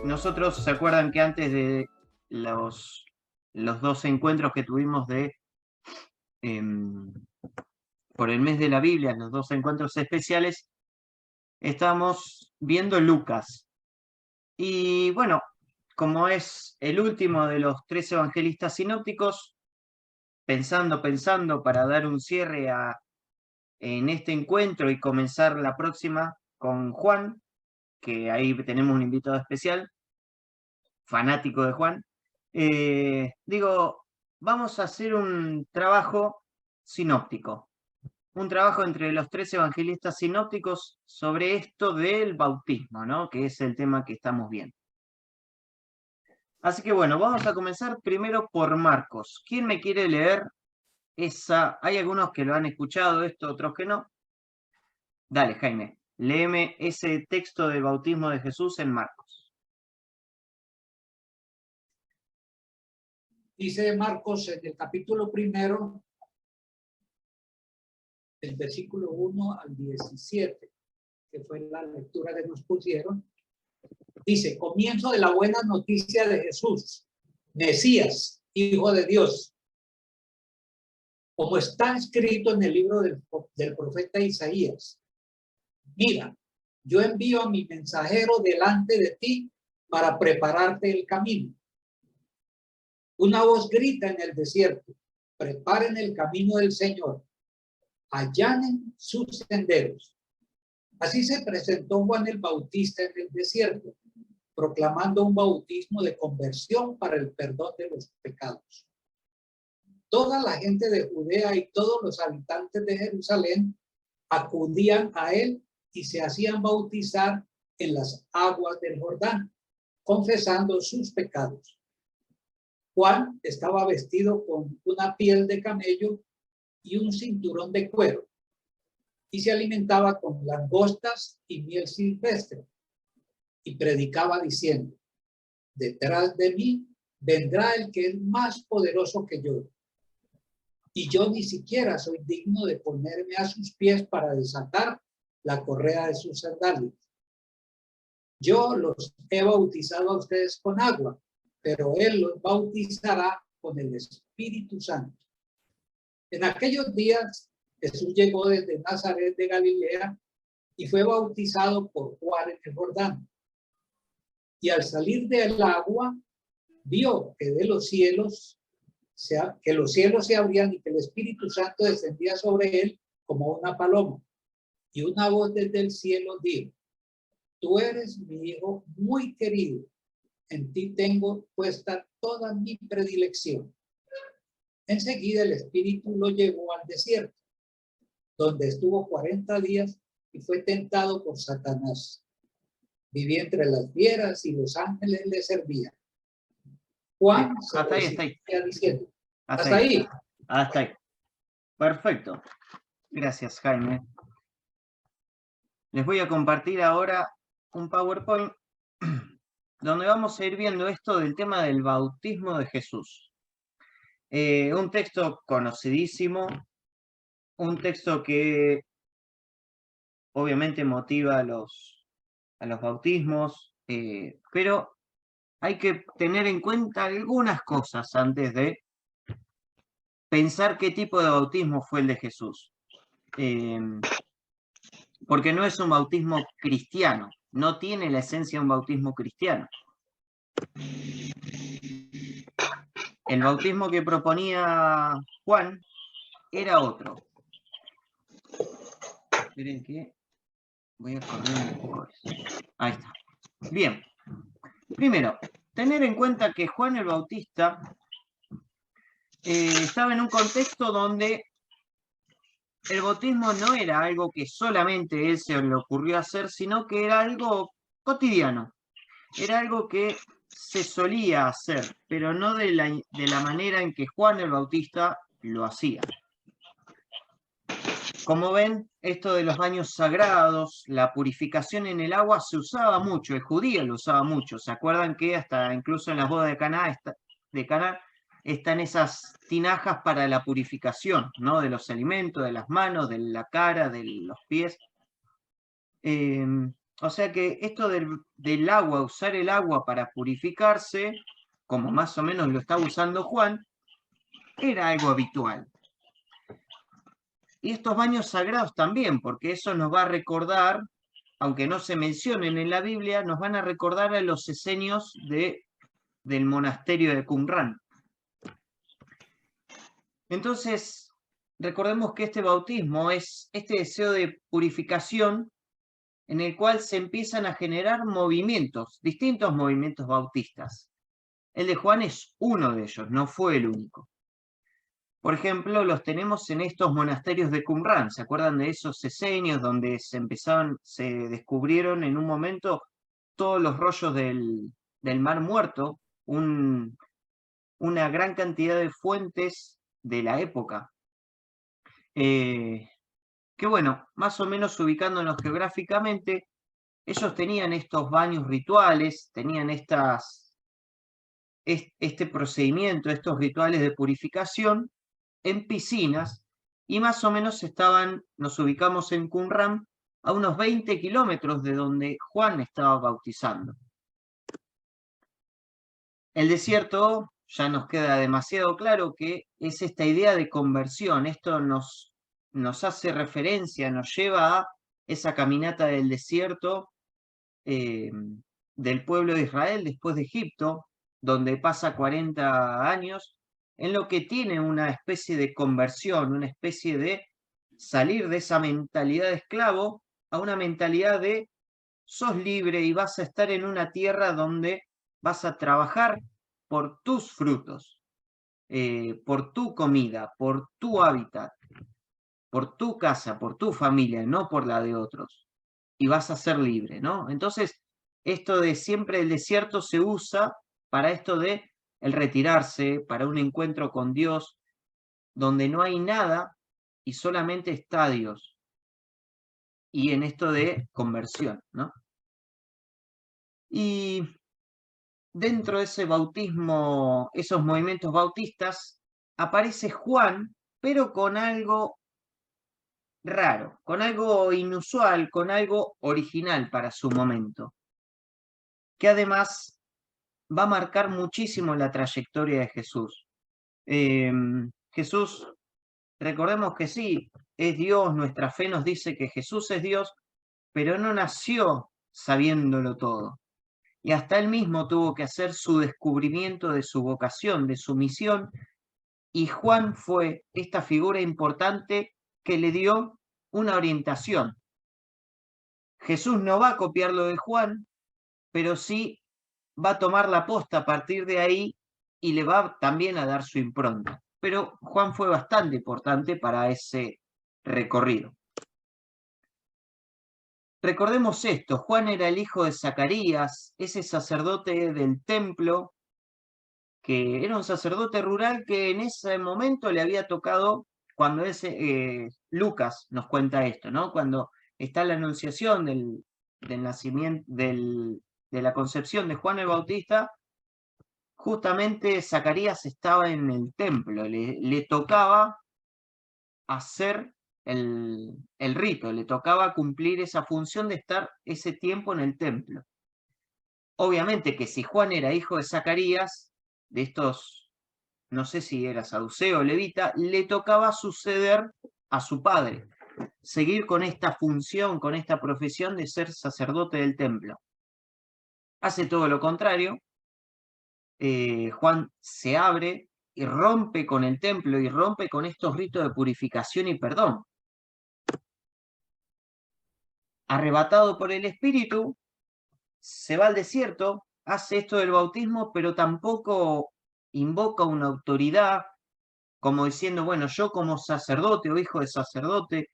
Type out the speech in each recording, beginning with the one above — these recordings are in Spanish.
Nosotros, ¿se acuerdan que antes de los dos encuentros que tuvimos por el mes de la Biblia, los dos encuentros especiales, estamos viendo Lucas? Y bueno, como es el último de los 3 evangelistas sinópticos, pensando para dar un cierre en este encuentro y comenzar la próxima con Juan, que ahí tenemos un invitado especial, fanático de Juan, digo, vamos a hacer un trabajo sinóptico, un trabajo entre los 3 evangelistas sinópticos sobre esto del bautismo, ¿no? Que es el tema que estamos viendo. Así que bueno, vamos a comenzar primero por Marcos. ¿Quién me quiere leer esa? Hay algunos que lo han escuchado esto, otros que no. Dale, Jaime, léeme ese texto del bautismo de Jesús en Marcos. Dice Marcos en el capítulo 1, el versículo 1 al 17, que fue la lectura que nos pusieron. Dice: comienzo de la buena noticia de Jesús, Mesías, Hijo de Dios. Como está escrito en el libro del profeta Isaías: mira, yo envío a mi mensajero delante de ti para prepararte el camino. Una voz grita en el desierto: preparen el camino del Señor, allanen sus senderos. Así se presentó Juan el Bautista en el desierto, proclamando un bautismo de conversión para el perdón de los pecados. Toda la gente de Judea y todos los habitantes de Jerusalén acudían a él y se hacían bautizar en las aguas del Jordán, confesando sus pecados. Juan estaba vestido con una piel de camello y un cinturón de cuero, y se alimentaba con langostas y miel silvestre, y predicaba diciendo: detrás de mí vendrá el que es más poderoso que yo, y yo ni siquiera soy digno de ponerme a sus pies para desatar la correa de sus sandalias. Yo los he bautizado a ustedes con agua, pero él los bautizará con el Espíritu Santo. En aquellos días Jesús llegó desde Nazaret de Galilea y fue bautizado por Juan en el Jordán. Y al salir del agua, vio que los cielos se abrían y que el Espíritu Santo descendía sobre él como una paloma. Y una voz desde el cielo dijo: tú eres mi hijo muy querido, en ti tengo puesta toda mi predilección. Enseguida el Espíritu lo llevó al desierto, donde estuvo 40 días y fue tentado por Satanás. Vivía entre las fieras y los ángeles le servían. Juan se resistía diciendo: hasta ahí. Hasta ahí. Perfecto. Gracias, Jaime. Les voy a compartir ahora un PowerPoint donde vamos a ir viendo esto del tema del bautismo de Jesús. Un texto conocidísimo, un texto que obviamente motiva a los bautismos, pero hay que tener en cuenta algunas cosas antes de pensar qué tipo de bautismo fue el de Jesús. Porque no es un bautismo cristiano, no tiene la esencia de un bautismo cristiano. El bautismo que proponía Juan era otro. Esperen que voy a correr un poco eso. Ahí está. Bien. Primero, tener en cuenta que Juan el Bautista estaba en un contexto donde el bautismo no era algo que solamente él se le ocurrió hacer, sino que era algo cotidiano. Era algo que se solía hacer, pero no de la manera en que Juan el Bautista lo hacía. Como ven, esto de los baños sagrados, la purificación en el agua se usaba mucho, el judío lo usaba mucho. ¿Se acuerdan que hasta incluso en las bodas de Caná están esas tinajas para la purificación, ¿no? De los alimentos, de las manos, de la cara, de los pies? O sea que esto del agua, usar el agua para purificarse, como más o menos lo está usando Juan, era algo habitual. Y estos baños sagrados también, porque eso nos va a recordar, aunque no se mencionen en la Biblia, nos van a recordar a los esenios del monasterio de Qumran. Entonces, recordemos que este bautismo es este deseo de purificación en el cual se empiezan a generar movimientos, distintos movimientos bautistas. El de Juan es uno de ellos, no fue el único. Por ejemplo, los tenemos en estos monasterios de Qumran. ¿Se acuerdan de esos esenios donde se descubrieron en un momento todos los rollos del Mar Muerto? Una gran cantidad de fuentes de la época. Que bueno, más o menos ubicándonos geográficamente, ellos tenían estos baños rituales, tenían este procedimiento, estos rituales de purificación en piscinas, y más o menos nos ubicamos en Qumran, a unos 20 kilómetros de donde Juan estaba bautizando. El desierto ya nos queda demasiado claro que es esta idea de conversión. Esto nos hace referencia, nos lleva a esa caminata del desierto del pueblo de Israel después de Egipto, donde pasa 40 años, en lo que tiene una especie de conversión, una especie de salir de esa mentalidad de esclavo a una mentalidad de sos libre y vas a estar en una tierra donde vas a trabajar por tus frutos, por tu comida, por tu hábitat, por tu casa, por tu familia, no por la de otros. Y vas a ser libre, ¿no? Entonces, esto de siempre el desierto se usa para esto de el retirarse, para un encuentro con Dios, donde no hay nada y solamente está Dios. Y en esto de conversión, ¿no? Y dentro de ese bautismo, esos movimientos bautistas, aparece Juan, pero con algo raro, con algo inusual, con algo original para su momento, que además va a marcar muchísimo la trayectoria de Jesús. Jesús, recordemos que sí, es Dios, nuestra fe nos dice que Jesús es Dios, pero no nació sabiéndolo todo. Y hasta él mismo tuvo que hacer su descubrimiento de su vocación, de su misión, y Juan fue esta figura importante que le dio una orientación. Jesús no va a copiar lo de Juan, pero sí va a tomar la posta a partir de ahí y le va también a dar su impronta. Pero Juan fue bastante importante para ese recorrido. Recordemos esto, Juan era el hijo de Zacarías, ese sacerdote del templo, que era un sacerdote rural que en ese momento le había tocado, cuando Lucas nos cuenta esto, ¿no? Cuando está la anunciación del nacimiento, de la concepción de Juan el Bautista, justamente Zacarías estaba en el templo, le tocaba hacer el rito, le tocaba cumplir esa función de estar ese tiempo en el templo. Obviamente que si Juan era hijo de Zacarías, de estos, no sé si era saduceo o levita, le tocaba suceder a su padre, seguir con esta función, con esta profesión de ser sacerdote del templo. Hace todo lo contrario, Juan se abre y rompe con el templo y rompe con estos ritos de purificación y perdón. Arrebatado por el Espíritu, se va al desierto, hace esto del bautismo, pero tampoco invoca una autoridad como diciendo, bueno, yo como sacerdote o hijo de sacerdote,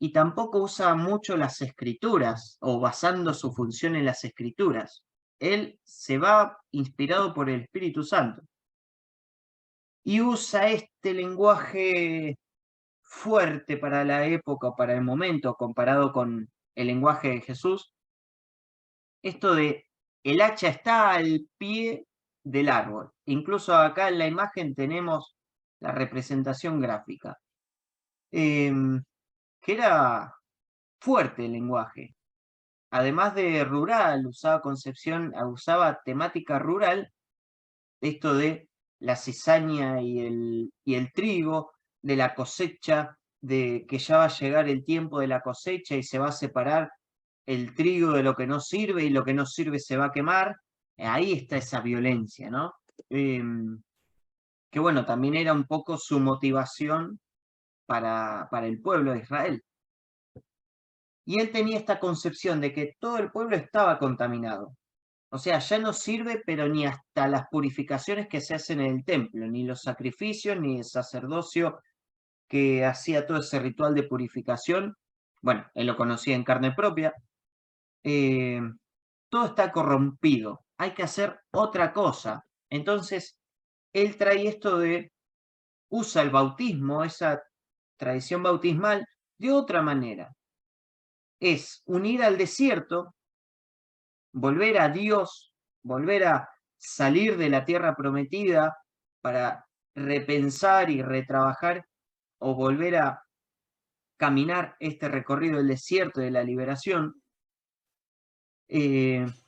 y tampoco usa mucho las escrituras o basando su función en las escrituras. Él se va inspirado por el Espíritu Santo y usa este lenguaje fuerte para la época, para el momento, comparado con el lenguaje de Jesús, esto de el hacha está al pie del árbol. Incluso acá en la imagen tenemos la representación gráfica, que era fuerte el lenguaje. además de rural, usaba temática rural, esto de la cizaña y el trigo, de la cosecha, de que ya va a llegar el tiempo de la cosecha y se va a separar el trigo de lo que no sirve y lo que no sirve se va a quemar. Ahí está esa violencia, ¿no? Que bueno, también era un poco su motivación para el pueblo de Israel. Y él tenía esta concepción de que todo el pueblo estaba contaminado. O sea, ya no sirve, pero ni hasta las purificaciones que se hacen en el templo, ni los sacrificios, ni el sacerdocio que hacía todo ese ritual de purificación. Bueno, él lo conocía en carne propia. eh, Todo está corrompido. Hay que hacer otra cosa. Entonces, él trae esto de, usa el bautismo, esa tradición bautismal, de otra manera. Es unir al desierto, volver a Dios, volver a salir de la tierra prometida para repensar y retrabajar o volver a caminar este recorrido del desierto de la liberación,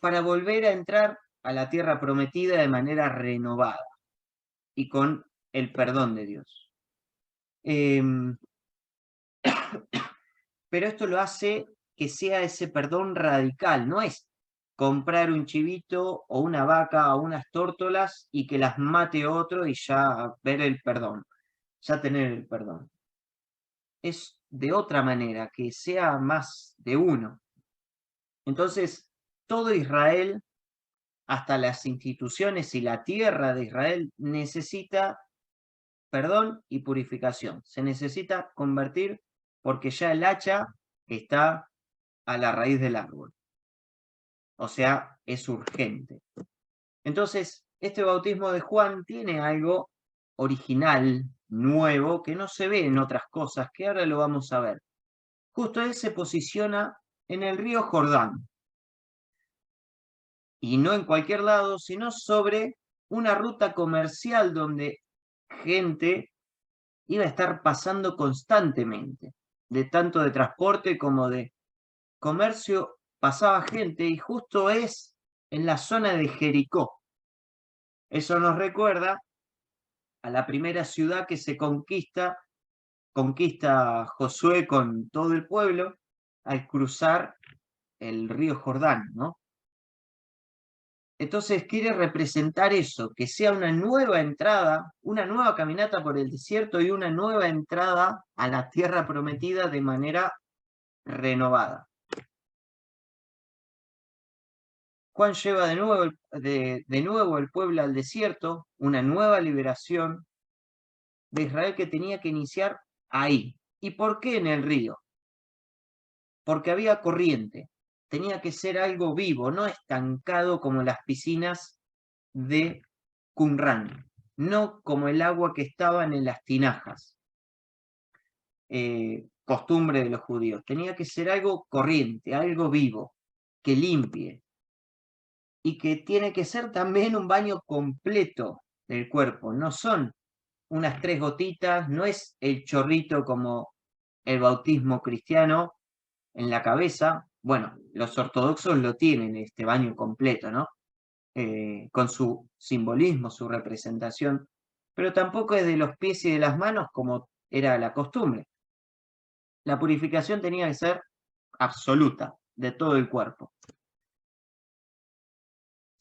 para volver a entrar a la tierra prometida de manera renovada y con el perdón de Dios. Pero esto lo hace que sea ese perdón radical, no es comprar un chivito o una vaca o unas tórtolas y que las mate otro y ya ver el perdón, ya tener el perdón. Es de otra manera, que sea más de uno. Entonces, todo Israel, hasta las instituciones y la tierra de Israel, necesita perdón y purificación. Se necesita convertir porque ya el hacha está a la raíz del árbol. O sea, es urgente. Entonces, este bautismo de Juan tiene algo original, nuevo, que no se ve en otras cosas, que ahora lo vamos a ver. Justo él se posiciona en el río Jordán. Y no en cualquier lado, sino sobre una ruta comercial donde gente iba a estar pasando constantemente, de tanto de transporte como de comercio, pasaba gente y justo es en la zona de Jericó. Eso nos recuerda a la primera ciudad que se conquista Josué con todo el pueblo al cruzar el río Jordán, ¿no? Entonces quiere representar eso, que sea una nueva entrada, una nueva caminata por el desierto y una nueva entrada a la tierra prometida de manera renovada. Juan lleva de nuevo el pueblo al desierto, una nueva liberación de Israel que tenía que iniciar ahí. ¿Y por qué en el río? Porque había corriente, tenía que ser algo vivo, no estancado como las piscinas de Qumran, no como el agua que estaban en las tinajas, costumbre de los judíos. Tenía que ser algo corriente, algo vivo, que limpie, y que tiene que ser también un baño completo del cuerpo. No son unas 3 gotitas, no es el chorrito como el bautismo cristiano en la cabeza. Bueno, los ortodoxos lo tienen, este baño completo, ¿no? Con su simbolismo, su representación, pero tampoco es de los pies y de las manos como era la costumbre. La purificación tenía que ser absoluta, de todo el cuerpo.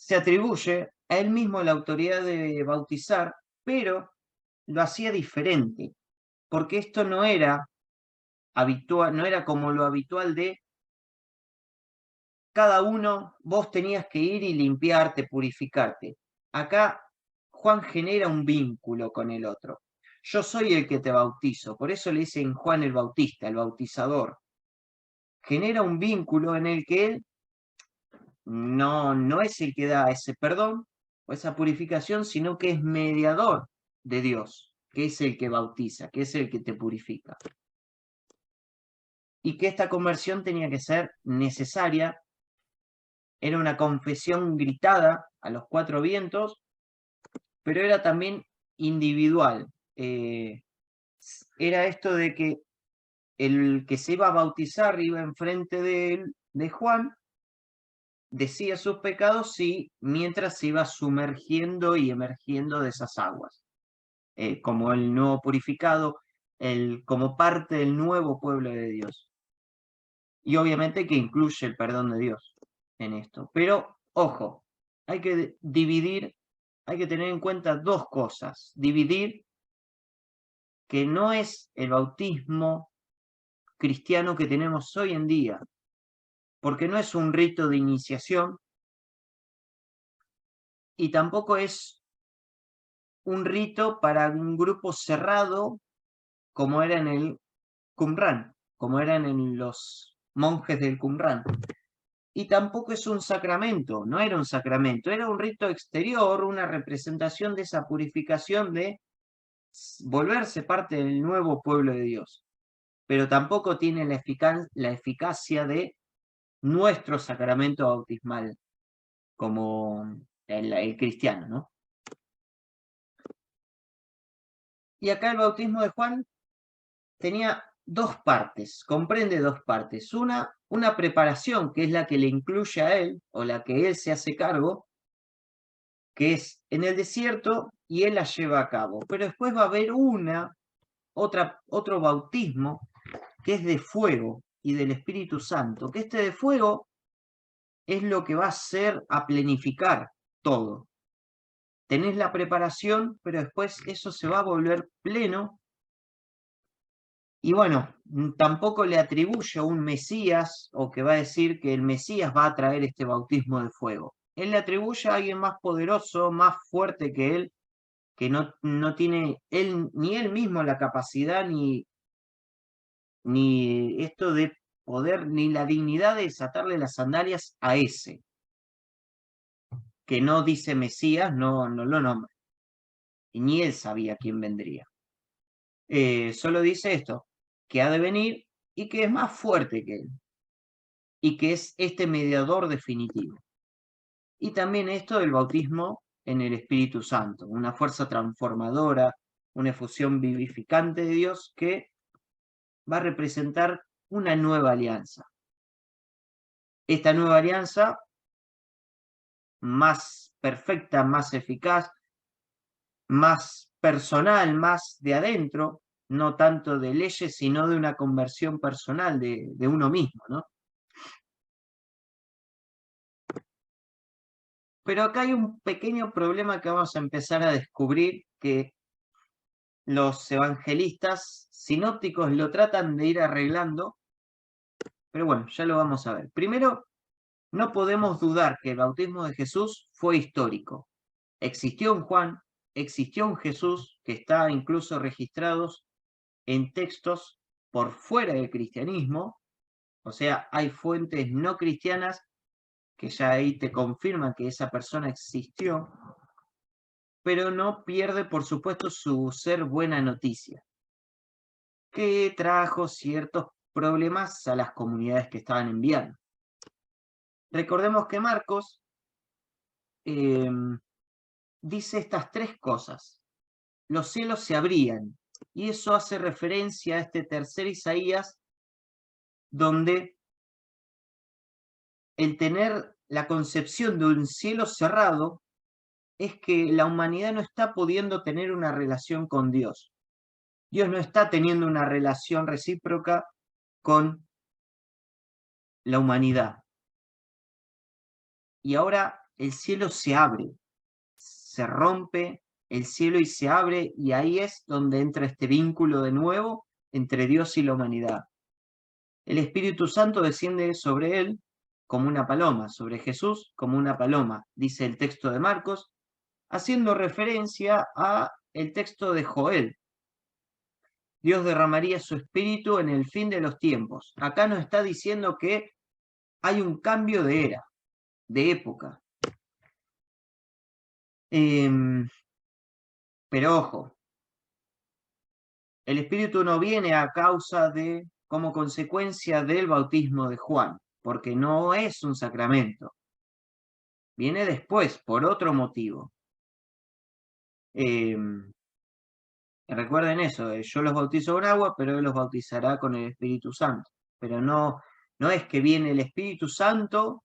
Se atribuye a él mismo la autoridad de bautizar, pero lo hacía diferente, porque esto no era habitual, no era como lo habitual de cada uno, vos tenías que ir y limpiarte, purificarte. Acá Juan genera un vínculo con el otro. Yo soy el que te bautizo, por eso le dicen Juan el Bautista, el bautizador. Genera un vínculo en el que él no es el que da ese perdón o esa purificación, sino que es mediador de Dios, que es el que bautiza, que es el que te purifica. Y que esta conversión tenía que ser necesaria, era una confesión gritada a los 4 vientos, pero era también individual. Era esto de que el que se iba a bautizar iba enfrente de Juan decía sus pecados y mientras se iba sumergiendo y emergiendo de esas aguas, como el nuevo purificado, como parte del nuevo pueblo de Dios. Y obviamente que incluye el perdón de Dios en esto. Pero, ojo, hay que dividir, hay que tener en cuenta dos cosas. Dividir que no es el bautismo cristiano que tenemos hoy en día, porque no es un rito de iniciación y tampoco es un rito para un grupo cerrado como era en el Qumran, como eran en los monjes del Qumran. Y tampoco es un sacramento, no era un sacramento, era un rito exterior, una representación de esa purificación de volverse parte del nuevo pueblo de Dios. Pero tampoco tiene la eficacia de nuestro sacramento bautismal, como el cristiano, ¿no? Y acá el bautismo de Juan tenía dos partes, comprende dos partes. Una preparación, que es la que le incluye a él, o la que él se hace cargo, que es en el desierto, y él la lleva a cabo. Pero después va a haber otro bautismo, que es de fuego y del Espíritu Santo, que este de fuego es lo que va a hacer a plenificar todo. Tenés la preparación, pero después eso se va a volver pleno. Y bueno, tampoco le atribuye a un Mesías, o que va a decir que el Mesías va a traer este bautismo de fuego. Él le atribuye a alguien más poderoso, más fuerte que él, que no tiene ni él mismo la capacidad, ni esto de poder, ni la dignidad de desatarle las sandalias a ese, que no dice Mesías, no lo nombra. Y ni él sabía quién vendría. Solo dice esto, que ha de venir y que es más fuerte que él, y que es este mediador definitivo. Y también esto del bautismo en el Espíritu Santo, una fuerza transformadora, una efusión vivificante de Dios que va a representar una nueva alianza. Esta nueva alianza, más perfecta, más eficaz, más personal, más de adentro, no tanto de leyes, sino de una conversión personal de uno mismo, ¿no? Pero acá hay un pequeño problema que vamos a empezar a descubrir, que los evangelistas sinópticos lo tratan de ir arreglando, pero bueno, ya lo vamos a ver. Primero, no podemos dudar que el bautismo de Jesús fue histórico. Existió un Juan, existió un Jesús, que está incluso registrados en textos por fuera del cristianismo, o sea, hay fuentes no cristianas que ya ahí te confirman que esa persona existió, pero no pierde, por supuesto, su ser buena noticia, que trajo ciertos problemas a las comunidades que estaban enviando. Recordemos que Marcos dice estas tres cosas. Los cielos se abrían, y eso hace referencia a este tercer Isaías, donde el tener la concepción de un cielo cerrado es que la humanidad no está pudiendo tener una relación con Dios. Dios no está teniendo una relación recíproca con la humanidad. Y ahora el cielo se abre, se rompe el cielo y se abre, y ahí es donde entra este vínculo de nuevo entre Dios y la humanidad. El Espíritu Santo desciende sobre él como una paloma, sobre Jesús como una paloma, dice el texto de Marcos, haciendo referencia a el texto de Joel. Dios derramaría su espíritu en el fin de los tiempos. Acá nos está diciendo que hay un cambio de era, de época. Pero ojo, el espíritu no viene a causa de, como consecuencia del bautismo de Juan, porque no es un sacramento. Viene después, por otro motivo. Recuerden eso, yo los bautizo con agua, pero él los bautizará con el Espíritu Santo. Pero no es que viene el Espíritu Santo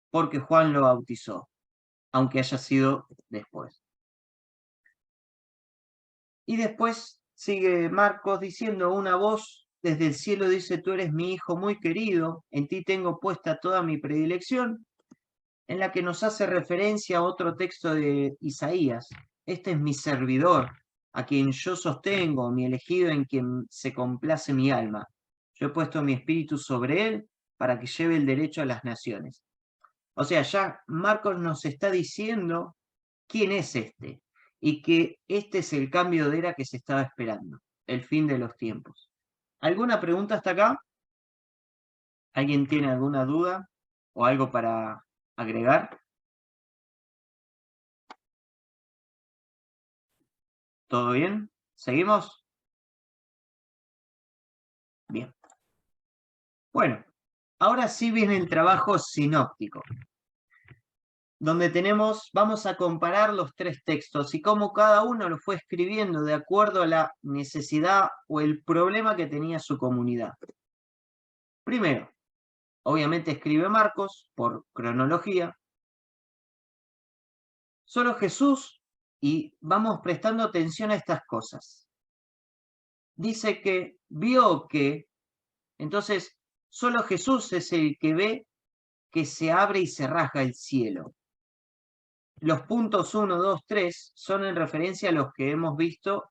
porque Juan lo bautizó, aunque haya sido después. Y después sigue Marcos diciendo, una voz desde el cielo dice, tú eres mi hijo muy querido, en ti tengo puesta toda mi predilección, en la que nos hace referencia a otro texto de Isaías. Este es mi servidor, a quien yo sostengo, mi elegido en quien se complace mi alma. Yo he puesto mi espíritu sobre él para que lleve el derecho a las naciones. O sea, ya Marcos nos está diciendo quién es este y que este es el cambio de era que se estaba esperando, el fin de los tiempos. ¿Alguna pregunta hasta acá? ¿Alguien tiene alguna duda o algo para agregar? ¿Todo bien? ¿Seguimos? Bien. Bueno, ahora sí viene el trabajo sinóptico, donde vamos a comparar los tres textos y cómo cada uno lo fue escribiendo de acuerdo a la necesidad o el problema que tenía su comunidad. Primero, obviamente escribe Marcos por cronología. Solo Jesús, y vamos prestando atención a estas cosas. Dice que vio que, entonces, solo Jesús es el que ve que se abre y se rasga el cielo. Los puntos 1, 2, 3 son en referencia a los que hemos visto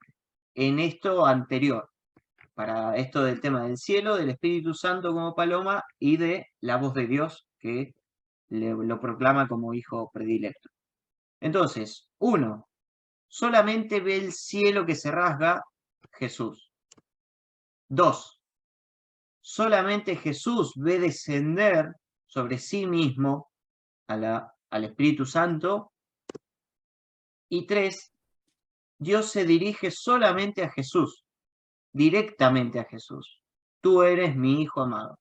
en esto anterior, para esto del tema del cielo, del Espíritu Santo como paloma y de la voz de Dios que lo proclama como hijo predilecto. Entonces, 1, solamente ve el cielo que se rasga Jesús. 2, solamente Jesús ve descender sobre sí mismo al Espíritu Santo. Y 3, Dios se dirige solamente a Jesús, directamente a Jesús. Tú eres mi hijo amado.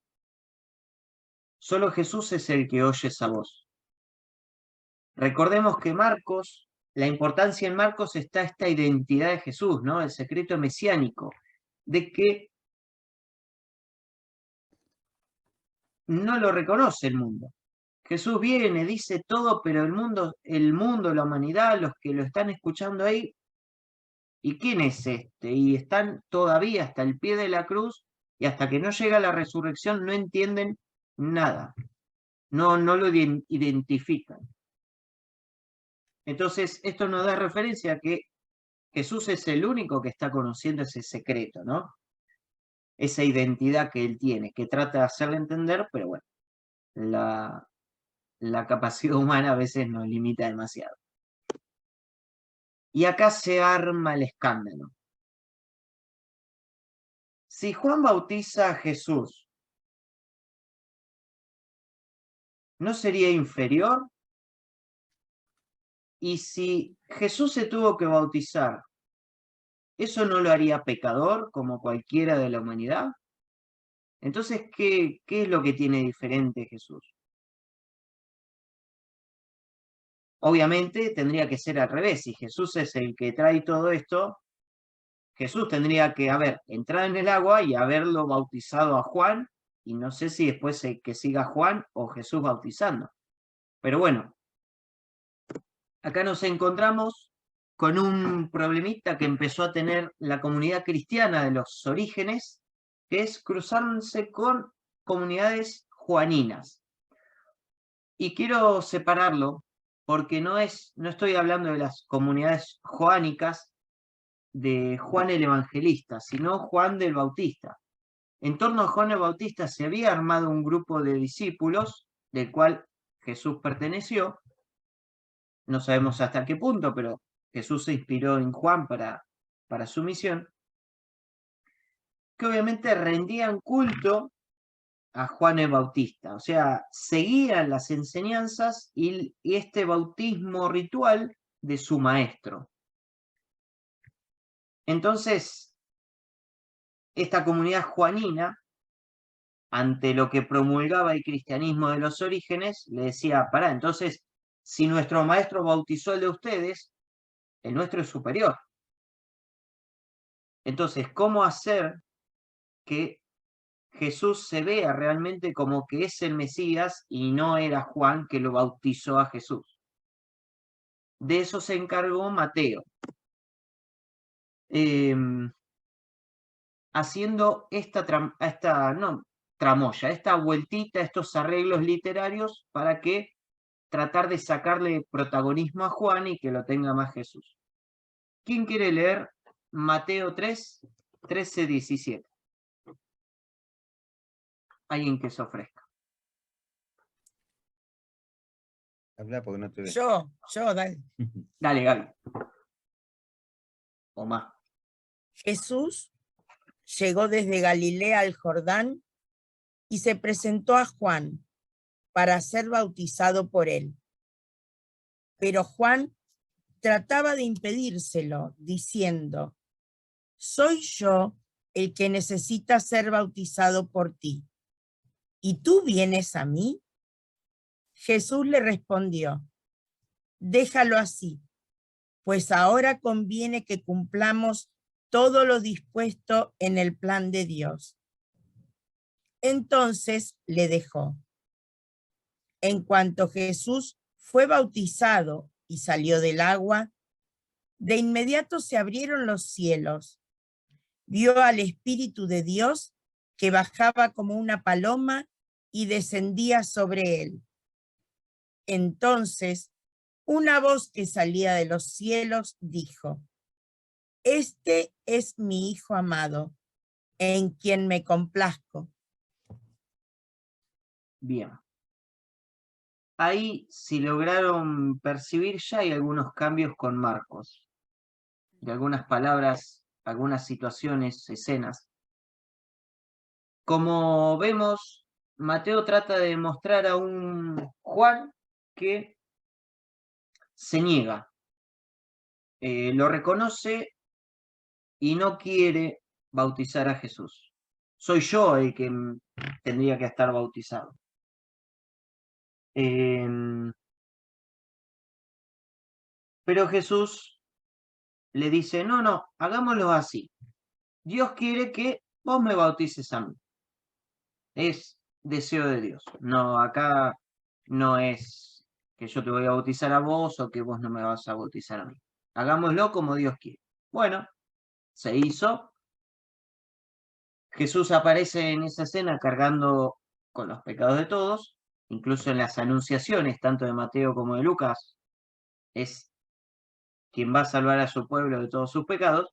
Solo Jesús es el que oye esa voz. Recordemos que Marcos, la importancia en Marcos está esta identidad de Jesús, ¿no? El secreto mesiánico, de que no lo reconoce el mundo. Jesús viene, dice todo, pero el mundo, la humanidad, los que lo están escuchando ahí, ¿y quién es este? Y están todavía hasta el pie de la cruz y hasta que no llega la resurrección no entienden nada, no lo identifican. Entonces, esto nos da referencia a que Jesús es el único que está conociendo ese secreto, ¿no? Esa identidad que él tiene, que trata de hacerle entender, pero bueno, la capacidad humana a veces nos limita demasiado. Y acá se arma el escándalo. Si Juan bautiza a Jesús, ¿no sería inferior? Y si Jesús se tuvo que bautizar, ¿eso no lo haría pecador como cualquiera de la humanidad? Entonces, ¿qué es lo que tiene diferente Jesús? Obviamente tendría que ser al revés. Si Jesús es el que trae todo esto, Jesús tendría que entrar en el agua y haberlo bautizado a Juan, y no sé si después que siga Juan o Jesús bautizando. Pero bueno, acá nos encontramos con un problemita que empezó a tener la comunidad cristiana de los orígenes, que es cruzarse con comunidades juaninas. Y quiero separarlo porque no estoy hablando de las comunidades joánicas de Juan el Evangelista, sino Juan del Bautista. En torno a Juan el Bautista se había armado un grupo de discípulos, del cual Jesús perteneció. No sabemos hasta qué punto, pero Jesús se inspiró en Juan para su misión, que obviamente rendían culto a Juan el Bautista, o sea, seguían las enseñanzas y este bautismo ritual de su maestro. Entonces, esta comunidad juanina, ante lo que promulgaba el cristianismo de los orígenes, le decía, pará, entonces, si nuestro maestro bautizó el de ustedes, el nuestro es superior. Entonces, ¿cómo hacer que Jesús se vea realmente como que es el Mesías y no era Juan que lo bautizó a Jesús. De eso se encargó Mateo, haciendo esta tramoya, esta vueltita, estos arreglos literarios para que tratar de sacarle protagonismo a Juan y que lo tenga más Jesús. ¿Quién quiere leer Mateo 3, 13, 17? Alguien que se ofrezca. Habla porque no te veo. Yo, dale. Dale, Gaby. O más. Jesús llegó desde Galilea al Jordán y se presentó a Juan para ser bautizado por él. Pero Juan trataba de impedírselo, diciendo: soy yo el que necesita ser bautizado por ti, ¿y tú vienes a mí? Jesús le respondió: déjalo así, pues ahora conviene que cumplamos todo lo dispuesto en el plan de Dios. Entonces le dejó. En cuanto Jesús fue bautizado y salió del agua, de inmediato se abrieron los cielos. Vio al Espíritu de Dios que bajaba como una paloma y descendía sobre él. Entonces, una voz que salía de los cielos dijo: este es mi Hijo amado, en quien me complazco. Bien. Ahí, si lograron percibir, ya hay algunos cambios con Marcos. De algunas palabras, algunas situaciones, escenas. Como vemos, Mateo trata de mostrar a un Juan que se niega. Lo reconoce y no quiere bautizar a Jesús. Soy yo el que tendría que estar bautizado. Pero Jesús le dice: no, hagámoslo así. Dios quiere que vos me bautices a mí. Es deseo de Dios. No, acá no es que yo te voy a bautizar a vos o que vos no me vas a bautizar a mí. Hagámoslo como Dios quiere. Bueno, se hizo. Jesús aparece en esa escena cargando con los pecados de todos, incluso en las anunciaciones, tanto de Mateo como de Lucas, es quien va a salvar a su pueblo de todos sus pecados.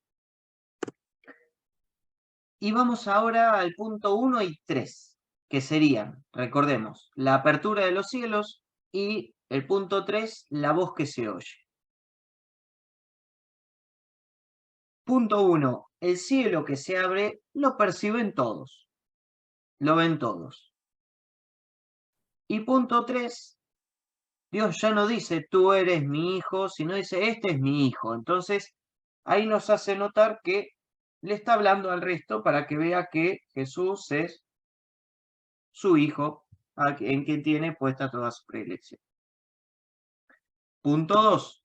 Y vamos ahora al punto 1 y 3, que serían, recordemos, la apertura de los cielos y el punto 3, la voz que se oye. Punto 1, el cielo que se abre lo perciben todos, lo ven todos. Y punto 3, Dios ya no dice tú eres mi hijo, sino dice este es mi hijo. Entonces ahí nos hace notar que le está hablando al resto para que vea que Jesús es su hijo, en quien tiene puesta toda su predilección. Punto 2.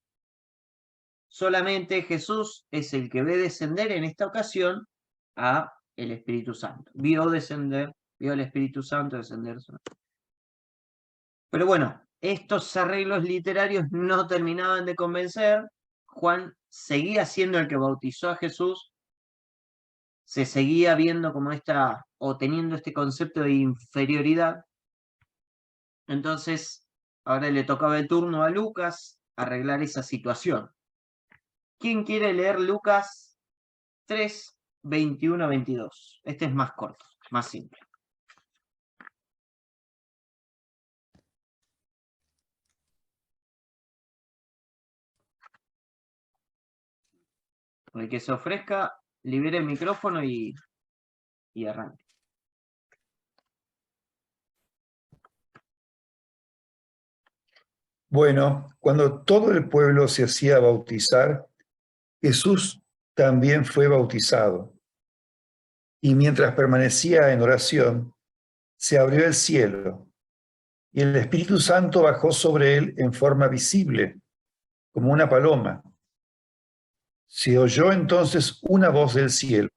Solamente Jesús es el que ve descender en esta ocasión a el Espíritu Santo. Vio al Espíritu Santo descender. Pero bueno, estos arreglos literarios no terminaban de convencer. Juan seguía siendo el que bautizó a Jesús. Se seguía viendo como o teniendo este concepto de inferioridad. Entonces, ahora le tocaba el turno a Lucas arreglar esa situación. ¿Quién quiere leer Lucas 3, 21 a 22? Este es más corto, más simple. El que se ofrezca, libere el micrófono y arranque. Bueno, cuando todo el pueblo se hacía bautizar, Jesús también fue bautizado. Y mientras permanecía en oración, se abrió el cielo, y el Espíritu Santo bajó sobre él en forma visible, como una paloma. Se oyó entonces una voz del cielo: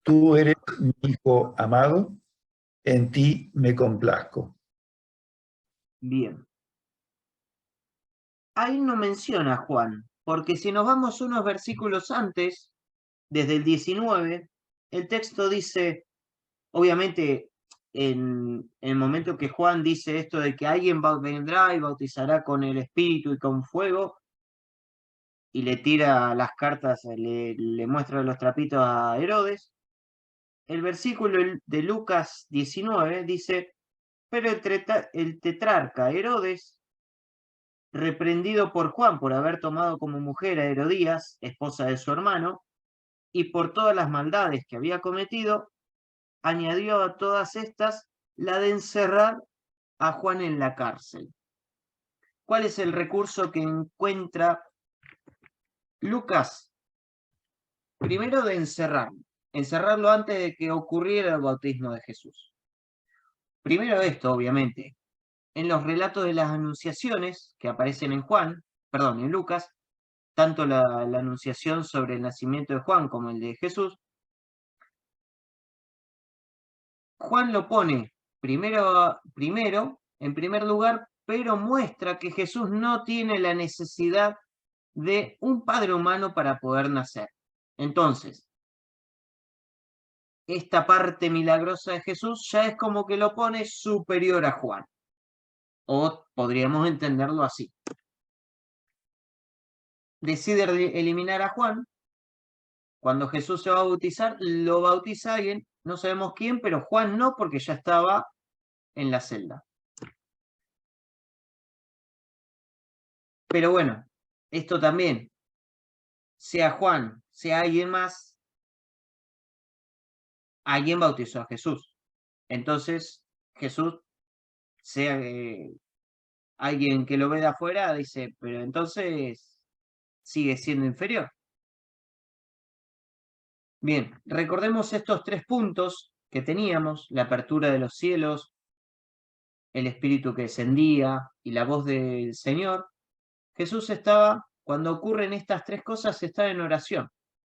Tú eres mi hijo amado, en ti me complazco. Bien. Ahí no menciona a Juan, porque si nos vamos unos versículos antes, desde el 19, el texto dice, obviamente, en el momento que Juan dice esto de que alguien vendrá y bautizará con el Espíritu y con fuego, y le tira las cartas, le muestra los trapitos a Herodes, el versículo de Lucas 19 dice, pero el tetrarca Herodes, reprendido por Juan por haber tomado como mujer a Herodías, esposa de su hermano, y por todas las maldades que había cometido, añadió a todas estas la de encerrar a Juan en la cárcel. ¿Cuál es el recurso que encuentra Lucas? Primero de encerrarlo antes de que ocurriera el bautismo de Jesús. Primero esto, obviamente, en los relatos de las anunciaciones que aparecen en Lucas, tanto la anunciación sobre el nacimiento de Juan como el de Jesús, Juan lo pone en primer lugar, pero muestra que Jesús no tiene la necesidad de un padre humano para poder nacer. Entonces, esta parte milagrosa de Jesús ya es como que lo pone superior a Juan. O podríamos entenderlo así. Decide eliminar a Juan. Cuando Jesús se va a bautizar, lo bautiza alguien, no sabemos quién, pero Juan no, porque ya estaba en la celda. Pero bueno, esto también, sea Juan, sea alguien más, alguien bautizó a Jesús. Entonces, Jesús, sea alguien que lo ve de afuera, dice, pero entonces sigue siendo inferior. Bien, recordemos estos 3 puntos que teníamos, la apertura de los cielos, el Espíritu que descendía y la voz del Señor. Jesús estaba, cuando ocurren estas 3 cosas, está en oración,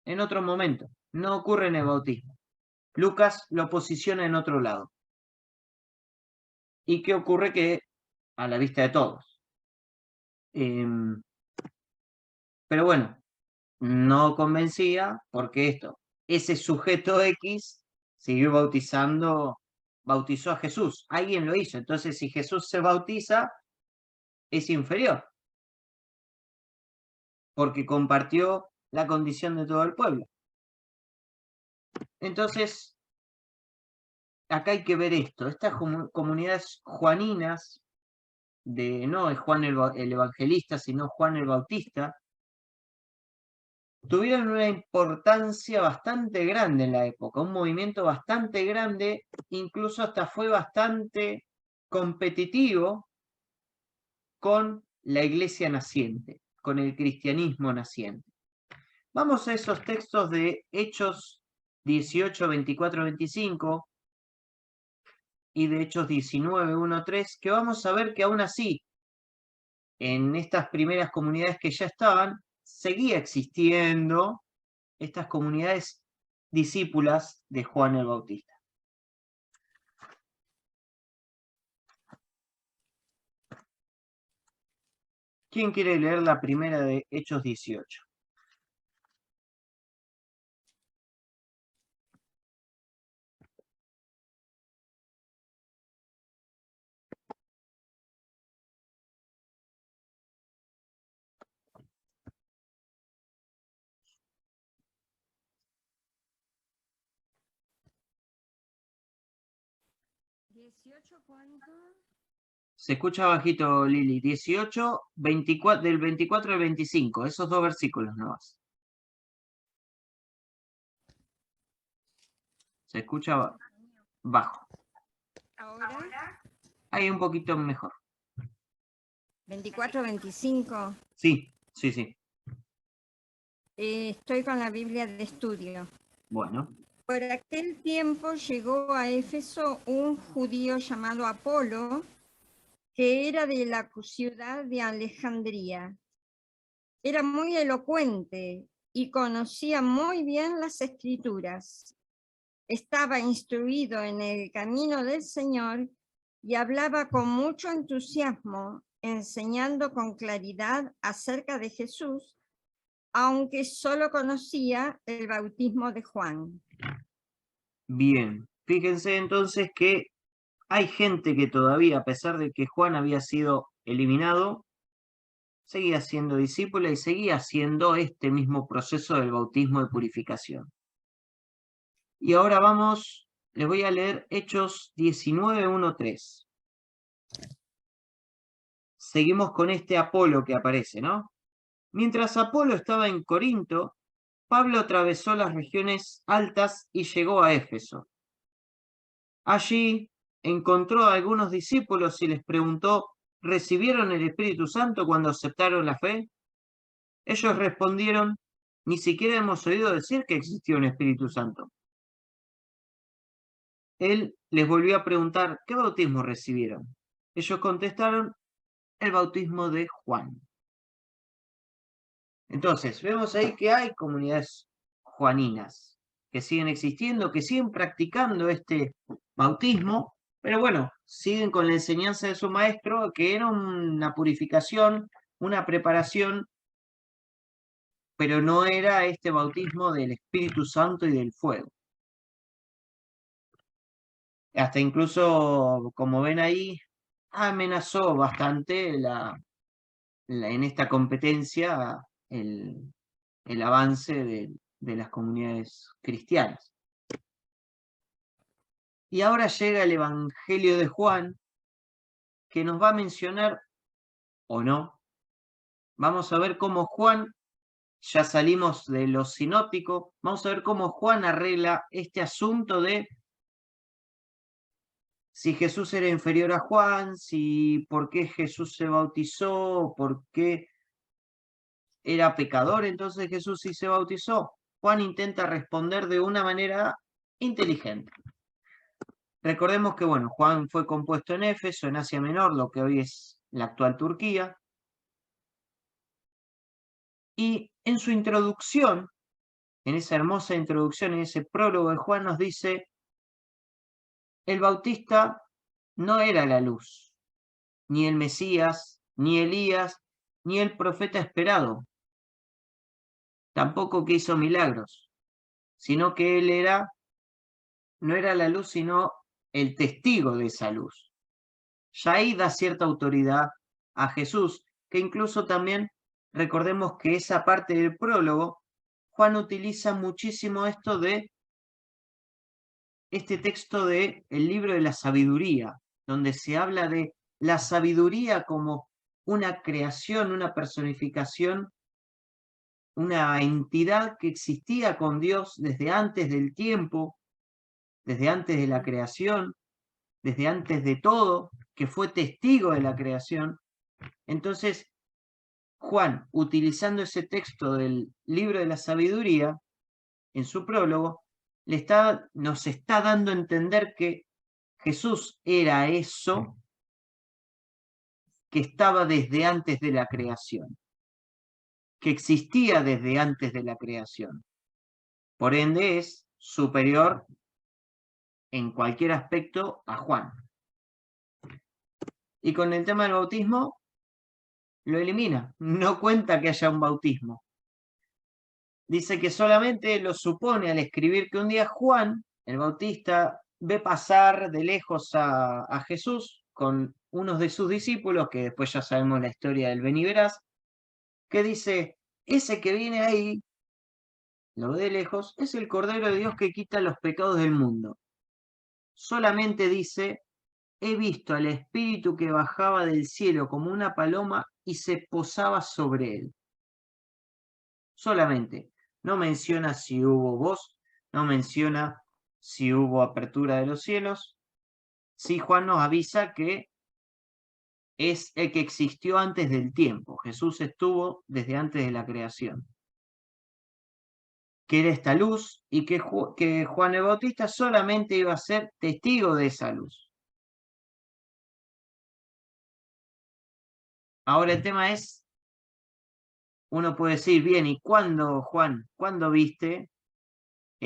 en otro momento, no ocurre en el bautismo. Lucas lo posiciona en otro lado. ¿Y qué ocurre? Que a la vista de todos. Pero bueno, no convencía porque ese sujeto X siguió bautizó a Jesús. Alguien lo hizo. Entonces, si Jesús se bautiza, es inferior. Porque compartió la condición de todo el pueblo. Entonces, acá hay que ver esto. Estas comunidades juaninas, no es Juan el Evangelista, sino Juan el Bautista, tuvieron una importancia bastante grande en la época, un movimiento bastante grande, incluso hasta fue bastante competitivo con la iglesia naciente, con el cristianismo naciente. Vamos a esos textos de Hechos 18, 24, 25 y de Hechos 19, 1, 3, que vamos a ver que aún así, en estas primeras comunidades que ya estaban, seguía existiendo estas comunidades discípulas de Juan el Bautista. ¿Quién quiere leer la primera de Hechos 18? ¿18 cuánto? Se escucha bajito, Lili. 18, 24, del 24 al 25. Esos 2 versículos nomás. Se escucha bajo. ¿Ahora? Ahí un poquito mejor. 24, 25. Sí, sí, sí. Estoy con la Biblia de estudio. Bueno. Por aquel tiempo llegó a Éfeso un judío llamado Apolo, que era de la ciudad de Alejandría. Era muy elocuente y conocía muy bien las escrituras. estaba instruido en el camino del Señor y hablaba con mucho entusiasmo, enseñando con claridad acerca de Jesús, aunque solo conocía el bautismo de Juan. Bien, fíjense entonces que hay gente que todavía, a pesar de que Juan había sido eliminado, seguía siendo discípula y seguía haciendo este mismo proceso del bautismo de purificación. Y ahora vamos, les voy a leer Hechos 19:1-3. Seguimos con este Apolo que aparece, ¿no? Mientras Apolo estaba en Corinto, Pablo atravesó las regiones altas y llegó a Éfeso. Allí encontró a algunos discípulos y les preguntó, ¿recibieron el Espíritu Santo cuando aceptaron la fe? Ellos respondieron, ni siquiera hemos oído decir que existió un Espíritu Santo. Él les volvió a preguntar, ¿qué bautismo recibieron? Ellos contestaron, el bautismo de Juan. Entonces, vemos ahí que hay comunidades juaninas que siguen existiendo, que siguen practicando este bautismo, pero bueno, siguen con la enseñanza de su maestro, que era una purificación, una preparación, pero no era este bautismo del Espíritu Santo y del fuego. Hasta incluso, como ven ahí, amenazó bastante en esta competencia el avance de las comunidades cristianas. Y ahora llega el Evangelio de Juan, que nos va a mencionar, o no, vamos a ver cómo Juan, ya salimos de lo sinóptico, vamos a ver cómo Juan arregla este asunto de si Jesús era inferior a Juan, por qué Jesús se bautizó, por qué era pecador, entonces Jesús sí se bautizó. Juan intenta responder de una manera inteligente. Recordemos que, bueno, Juan fue compuesto en Éfeso, en Asia Menor, lo que hoy es la actual Turquía. Y en su introducción, en esa hermosa introducción, en ese prólogo de Juan, nos dice, el Bautista no era la luz, ni el Mesías, ni Elías, ni el profeta esperado. Tampoco que hizo milagros, sino que él no era la luz, sino el testigo de esa luz. Ya ahí da cierta autoridad a Jesús, que incluso también recordemos que esa parte del prólogo, Juan utiliza muchísimo esto de este texto de el libro de la sabiduría, donde se habla de la sabiduría como una creación, una personificación, una entidad que existía con Dios desde antes del tiempo, desde antes de la creación, desde antes de todo, que fue testigo de la creación. Entonces, Juan, utilizando ese texto del libro de la sabiduría, en su prólogo, nos está dando a entender que Jesús era eso que estaba desde antes de la creación, que existía desde antes de la creación. Por ende, es superior en cualquier aspecto a Juan. Y con el tema del bautismo, lo elimina, no cuenta que haya un bautismo. Dice que solamente lo supone al escribir que un día Juan, el Bautista, ve pasar de lejos a Jesús con unos de sus discípulos, que después ya sabemos la historia del ven y verás, que dice, ese que viene ahí, lo ve de lejos, es el Cordero de Dios que quita los pecados del mundo. Solamente dice, he visto al Espíritu que bajaba del cielo como una paloma y se posaba sobre él. Solamente. No menciona si hubo voz, no menciona si hubo apertura de los cielos. Sí, Juan nos avisa que es el que existió antes del tiempo. Jesús estuvo desde antes de la creación. Que era esta luz y que Juan el Bautista solamente iba a ser testigo de esa luz. Ahora el tema es, uno puede decir, bien, ¿y cuándo, Juan, cuándo viste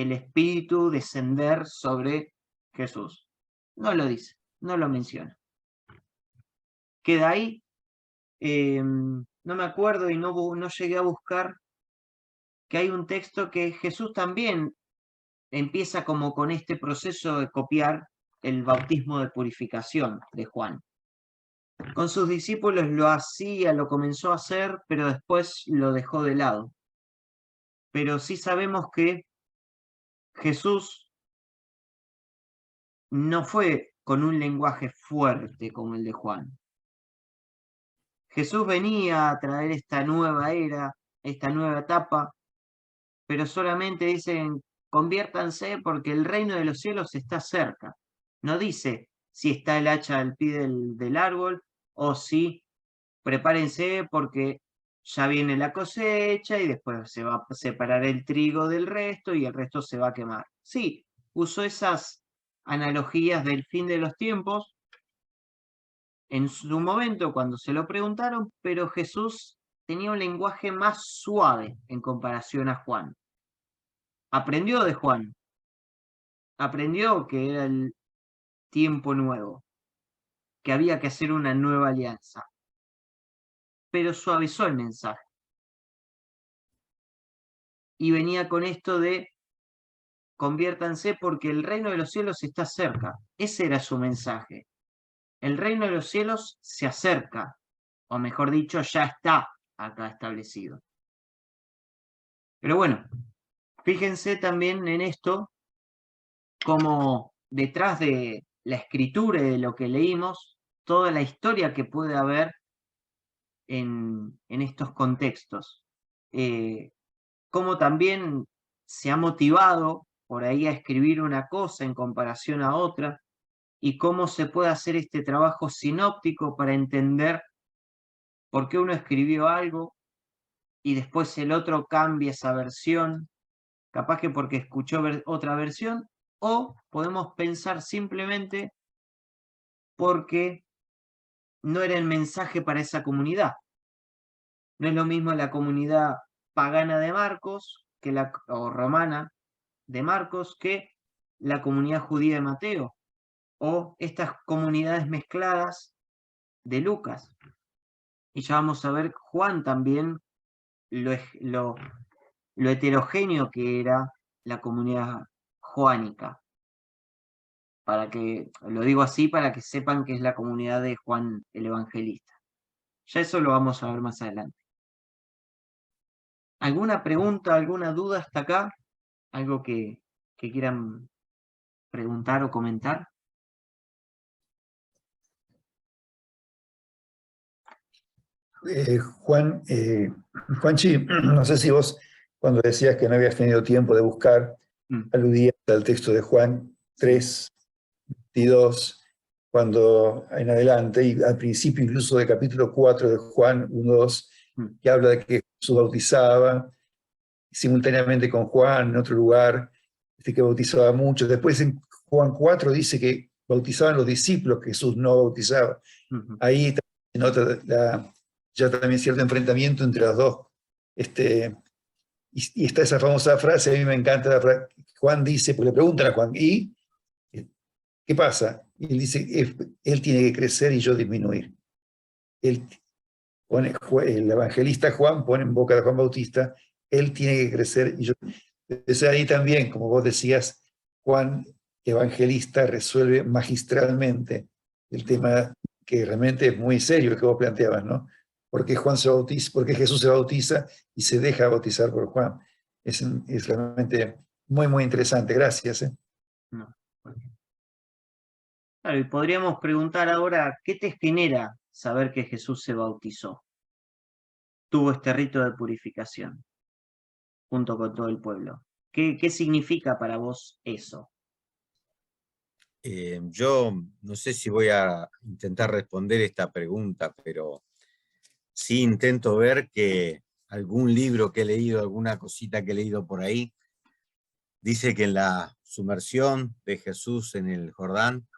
el Espíritu descender sobre Jesús. No lo dice, no lo menciona. Queda ahí. No me acuerdo y no llegué a buscar que hay un texto que Jesús también empieza como con este proceso de copiar el bautismo de purificación de Juan. Con sus discípulos lo hacía, lo comenzó a hacer, pero después lo dejó de lado. Pero sí sabemos que Jesús no fue con un lenguaje fuerte como el de Juan. Jesús venía a traer esta nueva era, esta nueva etapa, pero solamente dicen, conviértanse porque el reino de los cielos está cerca. No dice si está el hacha al pie del árbol o si prepárense porque ya viene la cosecha y después se va a separar el trigo del resto y el resto se va a quemar. Sí, usó esas analogías del fin de los tiempos en su momento cuando se lo preguntaron, pero Jesús tenía un lenguaje más suave en comparación a Juan. Aprendió de Juan, aprendió que era el tiempo nuevo, que había que hacer una nueva alianza, pero suavizó el mensaje. Y venía con esto de conviértanse porque el reino de los cielos está cerca. Ese era su mensaje. El reino de los cielos se acerca, o mejor dicho, ya está acá establecido. Pero bueno, fíjense también en esto, como detrás de la escritura y de lo que leímos, toda la historia que puede haber en estos contextos. Cómo también se ha motivado por ahí a escribir una cosa en comparación a otra, y cómo se puede hacer este trabajo sinóptico para entender por qué uno escribió algo y después el otro cambia esa versión, capaz que porque escuchó otra versión, o podemos pensar simplemente porque no era el mensaje para esa comunidad. No es lo mismo la comunidad pagana de Marcos o romana de Marcos que la comunidad judía de Mateo, o estas comunidades mezcladas de Lucas. Y ya vamos a ver Juan también, lo heterogéneo que era la comunidad joánica. Lo digo así para que sepan que es la comunidad de Juan el Evangelista. Ya eso lo vamos a ver más adelante. ¿Alguna pregunta, alguna duda hasta acá? ¿Algo que quieran preguntar o comentar? Juanchi, no sé si vos, cuando decías que no habías tenido tiempo de buscar, aludías al texto de Juan 3, 22, cuando en adelante, y al principio incluso del capítulo 4 de Juan 1, 2, que habla de que Jesús bautizaba simultáneamente con Juan en otro lugar, que bautizaba mucho. Después en Juan 4 dice que bautizaban los discípulos, que Jesús no bautizaba. Ahí se nota ya también cierto enfrentamiento entre los dos. Y está esa famosa frase, a mí me encanta, Juan dice, porque le preguntan a Juan, ¿y qué pasa? Y él dice, él tiene que crecer y yo disminuir. El evangelista Juan pone en boca de Juan Bautista, él tiene que crecer y yo. Entonces ahí también, como vos decías, Juan evangelista resuelve magistralmente el tema que realmente es muy serio, el que vos planteabas, ¿no? ¿Por qué Jesús se bautiza y se deja bautizar por Juan? Es realmente muy, muy interesante. Gracias. No. Claro, y podríamos preguntar ahora, ¿qué te genera saber que Jesús se bautizó? Tuvo este rito de purificación junto con todo el pueblo. ¿Qué significa para vos eso? Yo no sé si voy a intentar responder esta pregunta, pero sí intento ver que algún libro que he leído, alguna cosita que he leído por ahí, dice que en la sumersión de Jesús en el Jordán,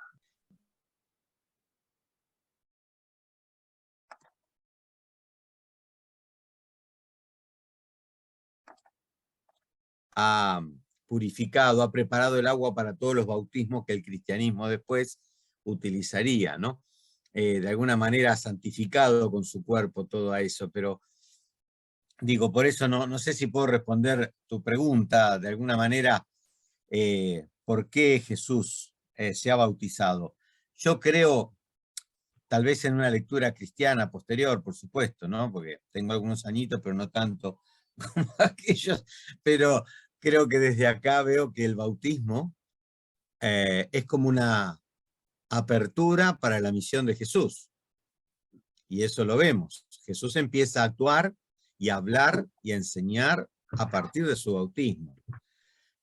ha purificado, ha preparado el agua para todos los bautismos que el cristianismo después utilizaría, ¿no? De alguna manera ha santificado con su cuerpo todo eso, pero digo, por eso no sé si puedo responder tu pregunta de alguna manera, ¿por qué Jesús se ha bautizado? Yo creo, tal vez en una lectura cristiana posterior, por supuesto, ¿no? Porque tengo algunos añitos, pero no tanto como aquellos, pero creo que desde acá veo que el bautismo es como una apertura para la misión de Jesús. Y eso lo vemos. Jesús empieza a actuar y a hablar y a enseñar a partir de su bautismo.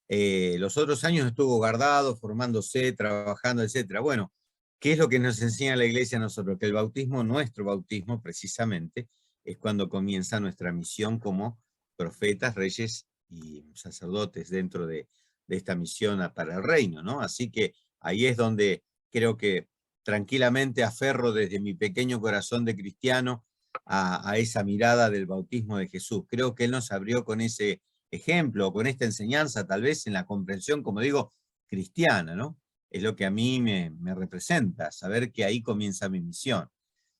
Los otros años estuvo guardado, formándose, trabajando, etc. Bueno, ¿qué es lo que nos enseña la iglesia a nosotros? Que el bautismo, nuestro bautismo precisamente, es cuando comienza nuestra misión como profetas, reyes y sacerdotes dentro de esta misión para el reino, ¿no? Así que ahí es donde creo que tranquilamente aferro desde mi pequeño corazón de cristiano a esa mirada del bautismo de Jesús. Creo que Él nos abrió con ese ejemplo, con esta enseñanza, tal vez en la comprensión, como digo, cristiana, ¿no? Es lo que a mí me representa, saber que ahí comienza mi misión.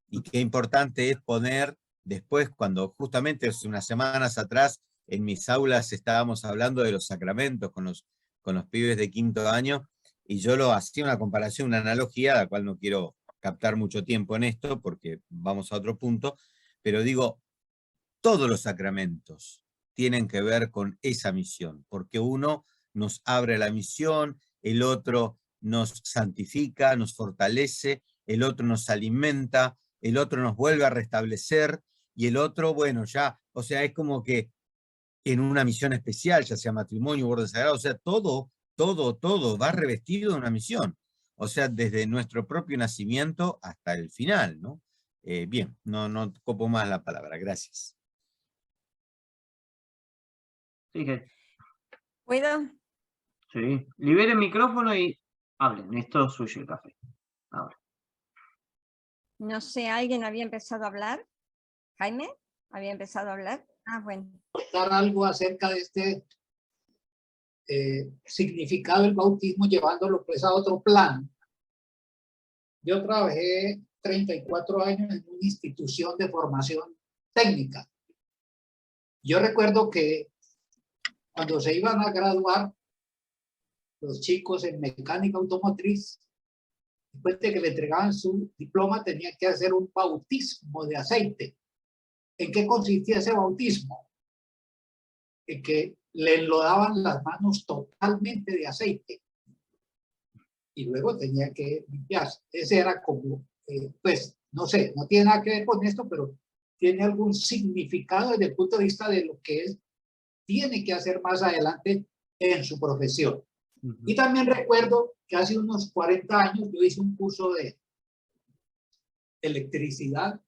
Y qué importante es poner después, cuando justamente hace unas semanas atrás, en mis aulas estábamos hablando de los sacramentos con los pibes de quinto año, y yo lo hacía una comparación, una analogía, la cual no quiero captar mucho tiempo en esto, porque vamos a otro punto, pero digo, todos los sacramentos tienen que ver con esa misión, porque uno nos abre la misión, el otro nos santifica, nos fortalece, el otro nos alimenta, el otro nos vuelve a restablecer, y el otro, bueno, ya, o sea, es como que en una misión especial, ya sea matrimonio, orden sagrado, o sea, todo va revestido de una misión. O sea, desde nuestro propio nacimiento hasta el final, ¿no? Bien, no copo más la palabra, gracias. Sí, ¿Puedo? sí. Libere el micrófono y hablen. Esto es suyo el café. Ahora. No sé, ¿alguien había empezado a hablar? ¿Jaime? ¿Había empezado a hablar? Ah, bueno. Contar algo acerca de este significado del bautismo, llevándolo pues a otro plano. Yo trabajé 34 años en una institución de formación técnica. Yo recuerdo que cuando se iban a graduar los chicos en mecánica automotriz, después de que le entregaban su diploma, tenían que hacer un bautismo de aceite. ¿En qué consistía ese bautismo? En que le enlodaban las manos totalmente de aceite y luego tenía que limpiarse. Ese era como, pues, no sé, no tiene nada que ver con esto, pero tiene algún significado desde el punto de vista de lo que es, tiene que hacer más adelante en su profesión. Y también recuerdo que hace unos 40 años yo hice un curso de electricidad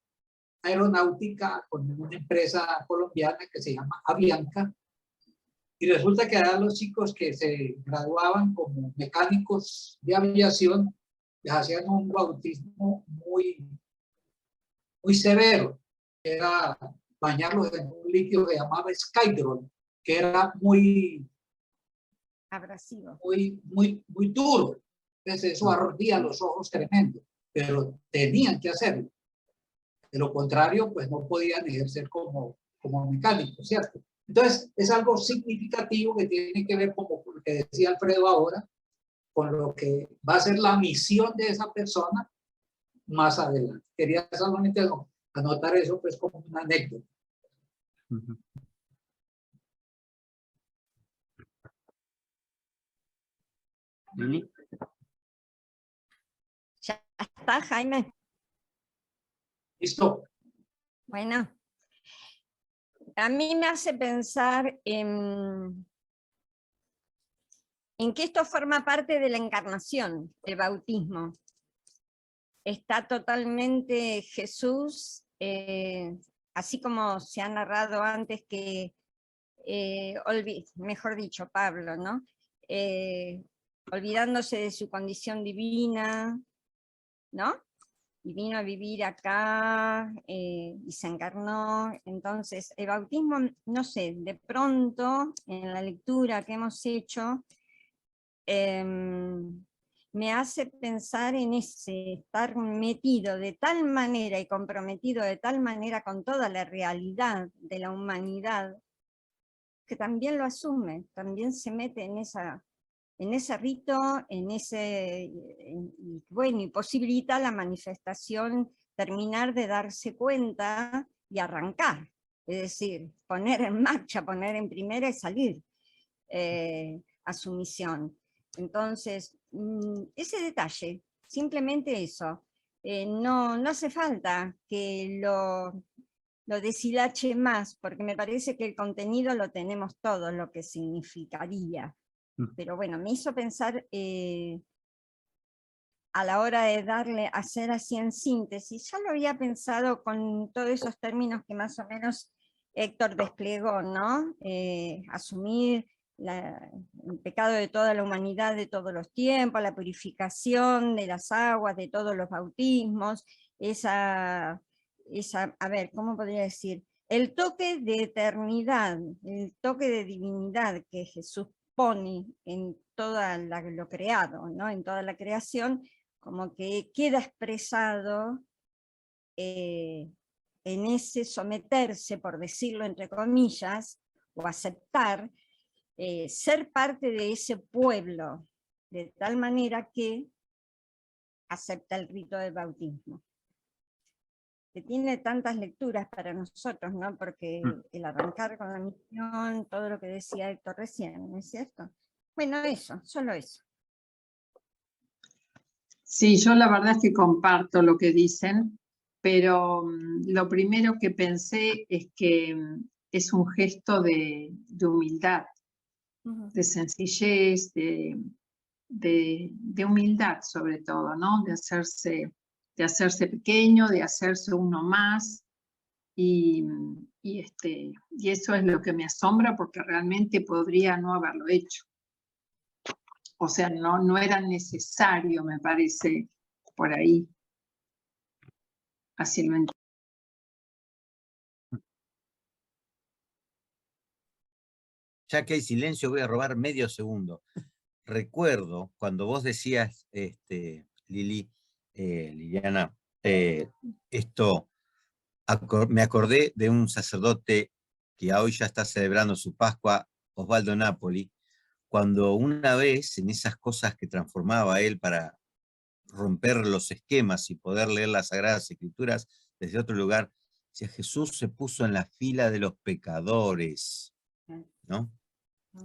aeronáutica con una empresa colombiana que se llama Avianca. Y resulta que eran los chicos que se graduaban como mecánicos de aviación, les hacían un bautismo muy severo. Era bañarlos en un líquido que llamaba Skydrol, que era muy Abrasivo. muy duro. Entonces eso ardía los ojos tremendo, pero tenían que hacerlo. De lo contrario, pues no podían ejercer como mecánicos, ¿cierto? Entonces, es algo significativo que tiene que ver, como lo que decía Alfredo ahora, con lo que va a ser la misión de esa persona más adelante. Quería solamente anotar eso pues como una anécdota. ¿Lili? Ya está, Jaime. ¿Listo? Bueno, a mí me hace pensar en que esto forma parte de la encarnación, el bautismo. Está totalmente Jesús, así como se ha narrado antes que, mejor dicho, Pablo, ¿no? Olvidándose de su condición divina, ¿no? y vino a vivir acá y se encarnó. Entonces, el bautismo, no sé, de pronto en la lectura que hemos hecho, me hace pensar en ese estar metido de tal manera y comprometido de tal manera con toda la realidad de la humanidad, que también lo asume, también se mete en ese rito, bueno, y posibilita la manifestación, terminar de darse cuenta y arrancar, es decir, poner en marcha, poner en primera y salir a su misión. Entonces, ese detalle, simplemente eso, no hace falta que lo deshilache más, porque me parece que el contenido lo tenemos todo, lo que significaría. Pero bueno, me hizo pensar a la hora de hacer así en síntesis, ya lo había pensado con todos esos términos que más o menos Héctor desplegó, ¿no? Asumir el pecado de toda la humanidad de todos los tiempos, la purificación de las aguas, de todos los bautismos, a ver, ¿cómo podría decir? El toque de eternidad, el toque de divinidad que Jesús pone en todo lo creado, ¿no? En toda la creación, como que queda expresado en ese someterse, por decirlo entre comillas, o aceptar, ser parte de ese pueblo, de tal manera que acepta el rito del bautismo. Que tiene tantas lecturas para nosotros, ¿no? Porque el arrancar con la misión, todo lo que decía Héctor recién, ¿no es cierto? Bueno, eso, solo eso. Sí, yo la verdad es que comparto lo que dicen, pero lo primero que pensé es que es un gesto de humildad, de sencillez, de humildad sobre todo, ¿no? De hacerse pequeño, de hacerse uno más, y eso es lo que me asombra, porque realmente podría no haberlo hecho. O sea, no era necesario, me parece, por ahí. Así lo entiendo. Ya que hay silencio, voy a robar medio segundo. Recuerdo cuando vos decías, Liliana, esto, me acordé de un sacerdote que hoy ya está celebrando su Pascua, Osvaldo Napoli, cuando una vez en esas cosas que transformaba él para romper los esquemas y poder leer las Sagradas Escrituras desde otro lugar, decía, Jesús se puso en la fila de los pecadores, ¿no?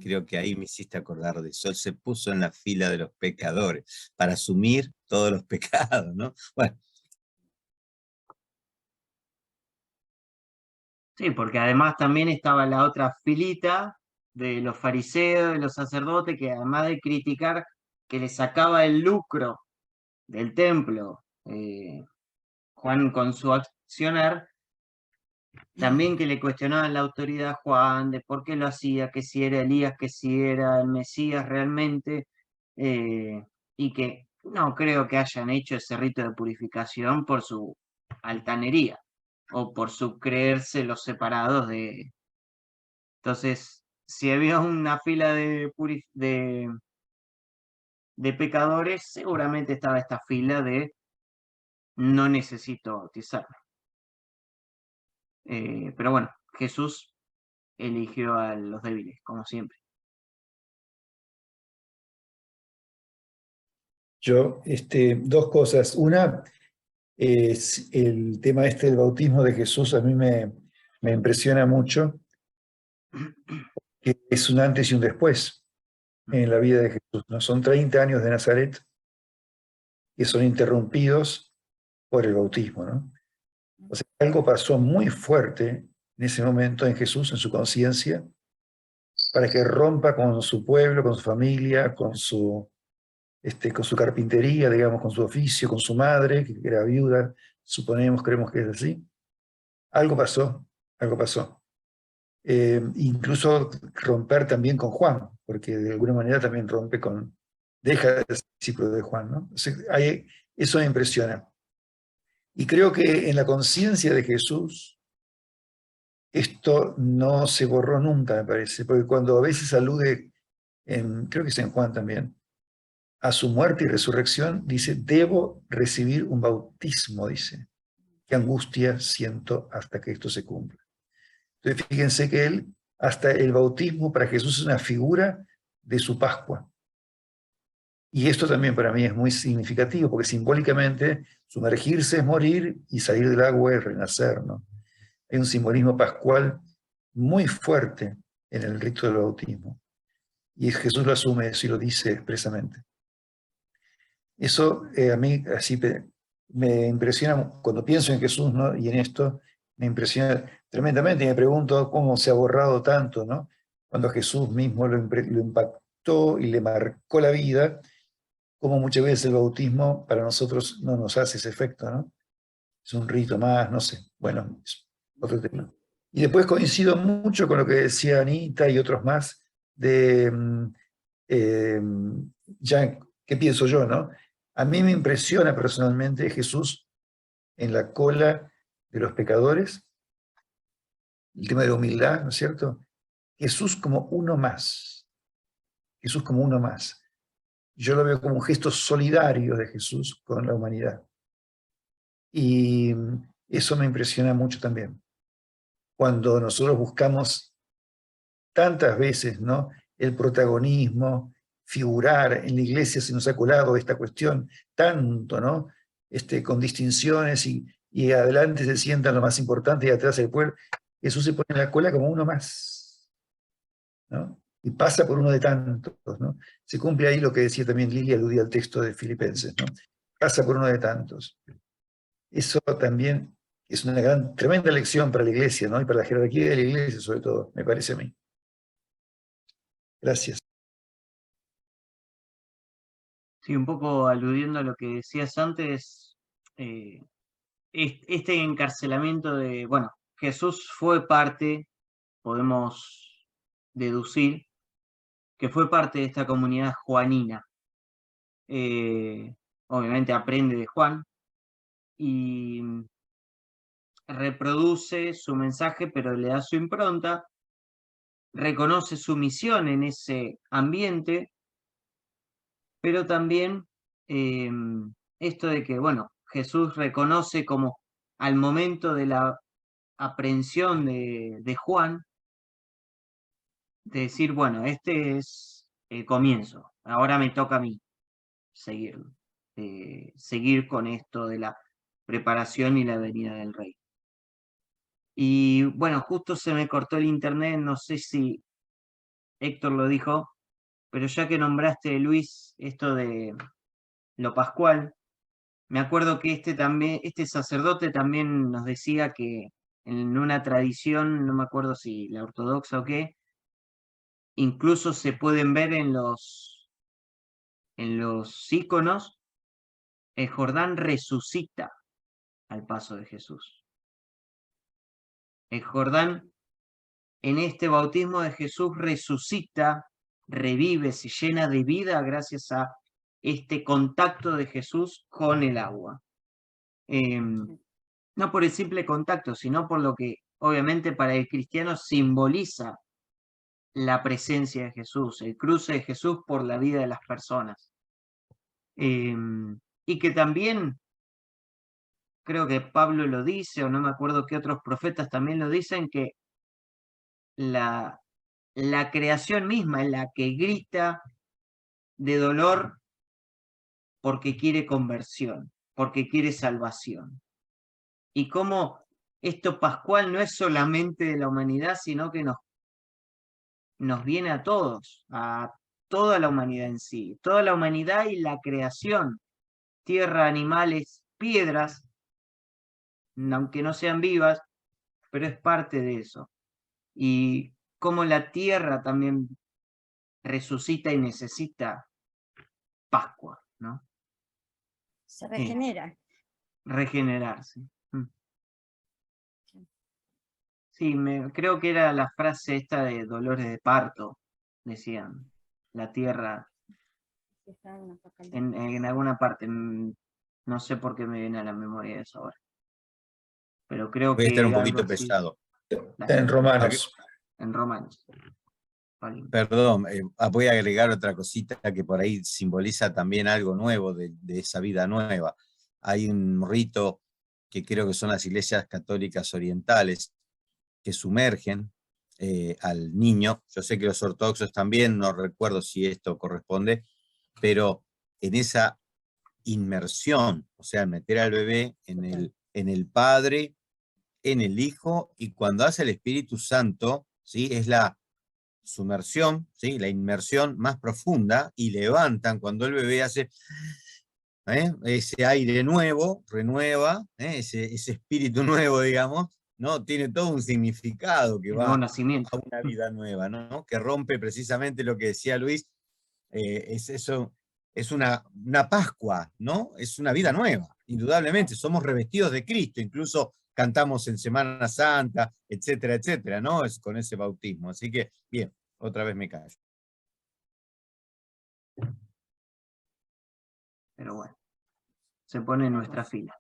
Creo que ahí me hiciste acordar de eso. Él se puso en la fila de los pecadores para asumir todos los pecados, ¿no? Bueno. Sí, porque además también estaba la otra filita de los fariseos, de los sacerdotes, que además de criticar que le sacaba el lucro del templo, Juan con su accionar, también que le cuestionaban la autoridad a Juan, de por qué lo hacía, que si era Elías, que si era el Mesías realmente, y que no creo que hayan hecho ese rito de purificación por su altanería, o por su creerse los separados de... Entonces, si había una fila de pecadores, seguramente estaba esta fila de no necesito bautizarme. Pero bueno, Jesús eligió a los débiles, como siempre. Yo, dos cosas. Una es el tema del bautismo de Jesús, a mí me impresiona mucho, que es un antes y un después en la vida de Jesús, ¿no? Son 30 años de Nazaret que son interrumpidos por el bautismo, ¿no? O sea, algo pasó muy fuerte en ese momento en Jesús, en su conciencia, para que rompa con su pueblo, con su familia, con su carpintería, digamos, con su oficio, con su madre, que era viuda, suponemos, creemos que es así. Algo pasó, algo pasó. Incluso romper también con Juan, porque de alguna manera también deja de ser discípulo de Juan, ¿no? O sea, eso me impresiona. Y creo que en la conciencia de Jesús esto no se borró nunca, me parece, porque cuando a veces alude, creo que es en Juan también, a su muerte y resurrección, dice, debo recibir un bautismo, dice. Qué angustia siento hasta que esto se cumpla. Entonces fíjense que él, hasta el bautismo para Jesús es una figura de su Pascua. Y esto también para mí es muy significativo, porque simbólicamente sumergirse es morir y salir del agua es renacer, ¿no? Hay un simbolismo pascual muy fuerte en el rito del bautismo. Y Jesús lo asume eso y lo dice expresamente. Eso a mí así me impresiona, cuando pienso en Jesús, ¿no? Y en esto, me impresiona tremendamente y me pregunto cómo se ha borrado tanto, ¿no? Cuando Jesús mismo lo impactó y le marcó la vida, como muchas veces el bautismo para nosotros no nos hace ese efecto, ¿no? Es un rito más, no sé. Bueno, es otro tema. Y después coincido mucho con lo que decía Anita y otros más de, ya, ¿qué pienso yo, no? A mí me impresiona personalmente Jesús en la cola de los pecadores, el tema de la humildad, ¿no es cierto? Jesús como uno más. Jesús como uno más. Yo lo veo como un gesto solidario de Jesús con la humanidad. Y eso me impresiona mucho también. Cuando nosotros buscamos tantas veces, ¿no?, el protagonismo, figurar, en la iglesia se nos ha colado esta cuestión tanto, ¿no?, con distinciones y adelante se sientan lo más importante y atrás el pueblo. Jesús se pone en la cola como uno más, ¿no? Y pasa por uno de tantos, ¿no? Se cumple ahí lo que decía también Lili, aludía al texto de Filipenses, ¿no? Pasa por uno de tantos. Eso también es una tremenda lección para la iglesia, ¿no? Y para la jerarquía de la iglesia, sobre todo, me parece a mí. Gracias. Sí, un poco aludiendo a lo que decías antes, este encarcelamiento de, bueno, Jesús fue parte, podemos deducir, que fue parte de esta comunidad juanina. Obviamente aprende de Juan y reproduce su mensaje, pero le da su impronta, reconoce su misión en ese ambiente, pero también esto de que, bueno, Jesús reconoce como al momento de la aprehensión de Juan, de decir, bueno, este es el comienzo, ahora me toca a mí seguirlo, seguir con esto de la preparación y la venida del rey. Y bueno, justo se me cortó el internet, no sé si Héctor lo dijo, pero ya que nombraste, Luis, esto de lo pascual, me acuerdo que este sacerdote también nos decía que en una tradición, no me acuerdo si la ortodoxa o qué, incluso se pueden ver en los íconos, el Jordán resucita al paso de Jesús. El Jordán en este bautismo de Jesús resucita, revive, se llena de vida gracias a este contacto de Jesús con el agua. No por el simple contacto, sino por lo que obviamente para el cristiano simboliza la presencia de Jesús, el cruce de Jesús por la vida de las personas. Y que también, creo que Pablo lo dice, o no me acuerdo qué otros profetas también lo dicen, que la creación misma es la que grita de dolor porque quiere conversión, porque quiere salvación. Y cómo esto pascual no es solamente de la humanidad, sino que nos viene a todos, a toda la humanidad en sí, toda la humanidad y la creación, tierra, animales, piedras, aunque no sean vivas, pero es parte de eso. Y cómo la tierra también resucita y necesita Pascua, ¿no? Se regenera. Regenerarse. Sí, creo que era la frase esta de Dolores de Parto, decían, la tierra en alguna parte, no sé por qué me viene a la memoria eso ahora. pero creo Voy a que estar un algo poquito así, pesado. En Romanos. en Romanos. Vale. Perdón, voy a agregar otra cosita que por ahí simboliza también algo nuevo de esa vida nueva. Hay un rito que creo que son las iglesias católicas orientales que sumergen al niño. Yo sé que los ortodoxos también, no recuerdo si esto corresponde, pero en esa inmersión, o sea, meter al bebé en el Padre, en el Hijo, y cuando hace el Espíritu Santo, ¿sí? Es la sumersión, ¿sí? La inmersión más profunda, y levantan cuando el bebé hace ese aire nuevo, renueva, ese espíritu nuevo, digamos, ¿no? Tiene todo un significado que El va nuevo nacimiento. a una vida nueva, ¿no? Que rompe precisamente lo que decía Luis, es una Pascua, ¿no? Es una vida nueva, indudablemente, somos revestidos de Cristo, incluso cantamos en Semana Santa, etcétera, etcétera, ¿no? Es con ese bautismo, así que, bien, otra vez me callo. Pero bueno, se pone en nuestra fila.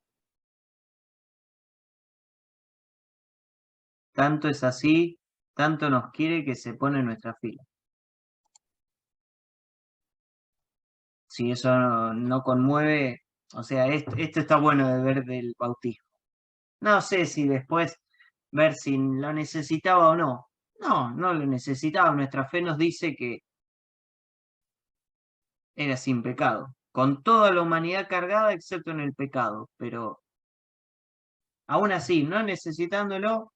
Tanto es así, tanto nos quiere que se pone en nuestra fila. Si eso no conmueve, o sea, esto está bueno de ver del bautismo. No sé si después ver si lo necesitaba o no. No, no lo necesitaba. Nuestra fe nos dice que era sin pecado, con toda la humanidad cargada excepto en el pecado, pero aún así, no necesitándolo,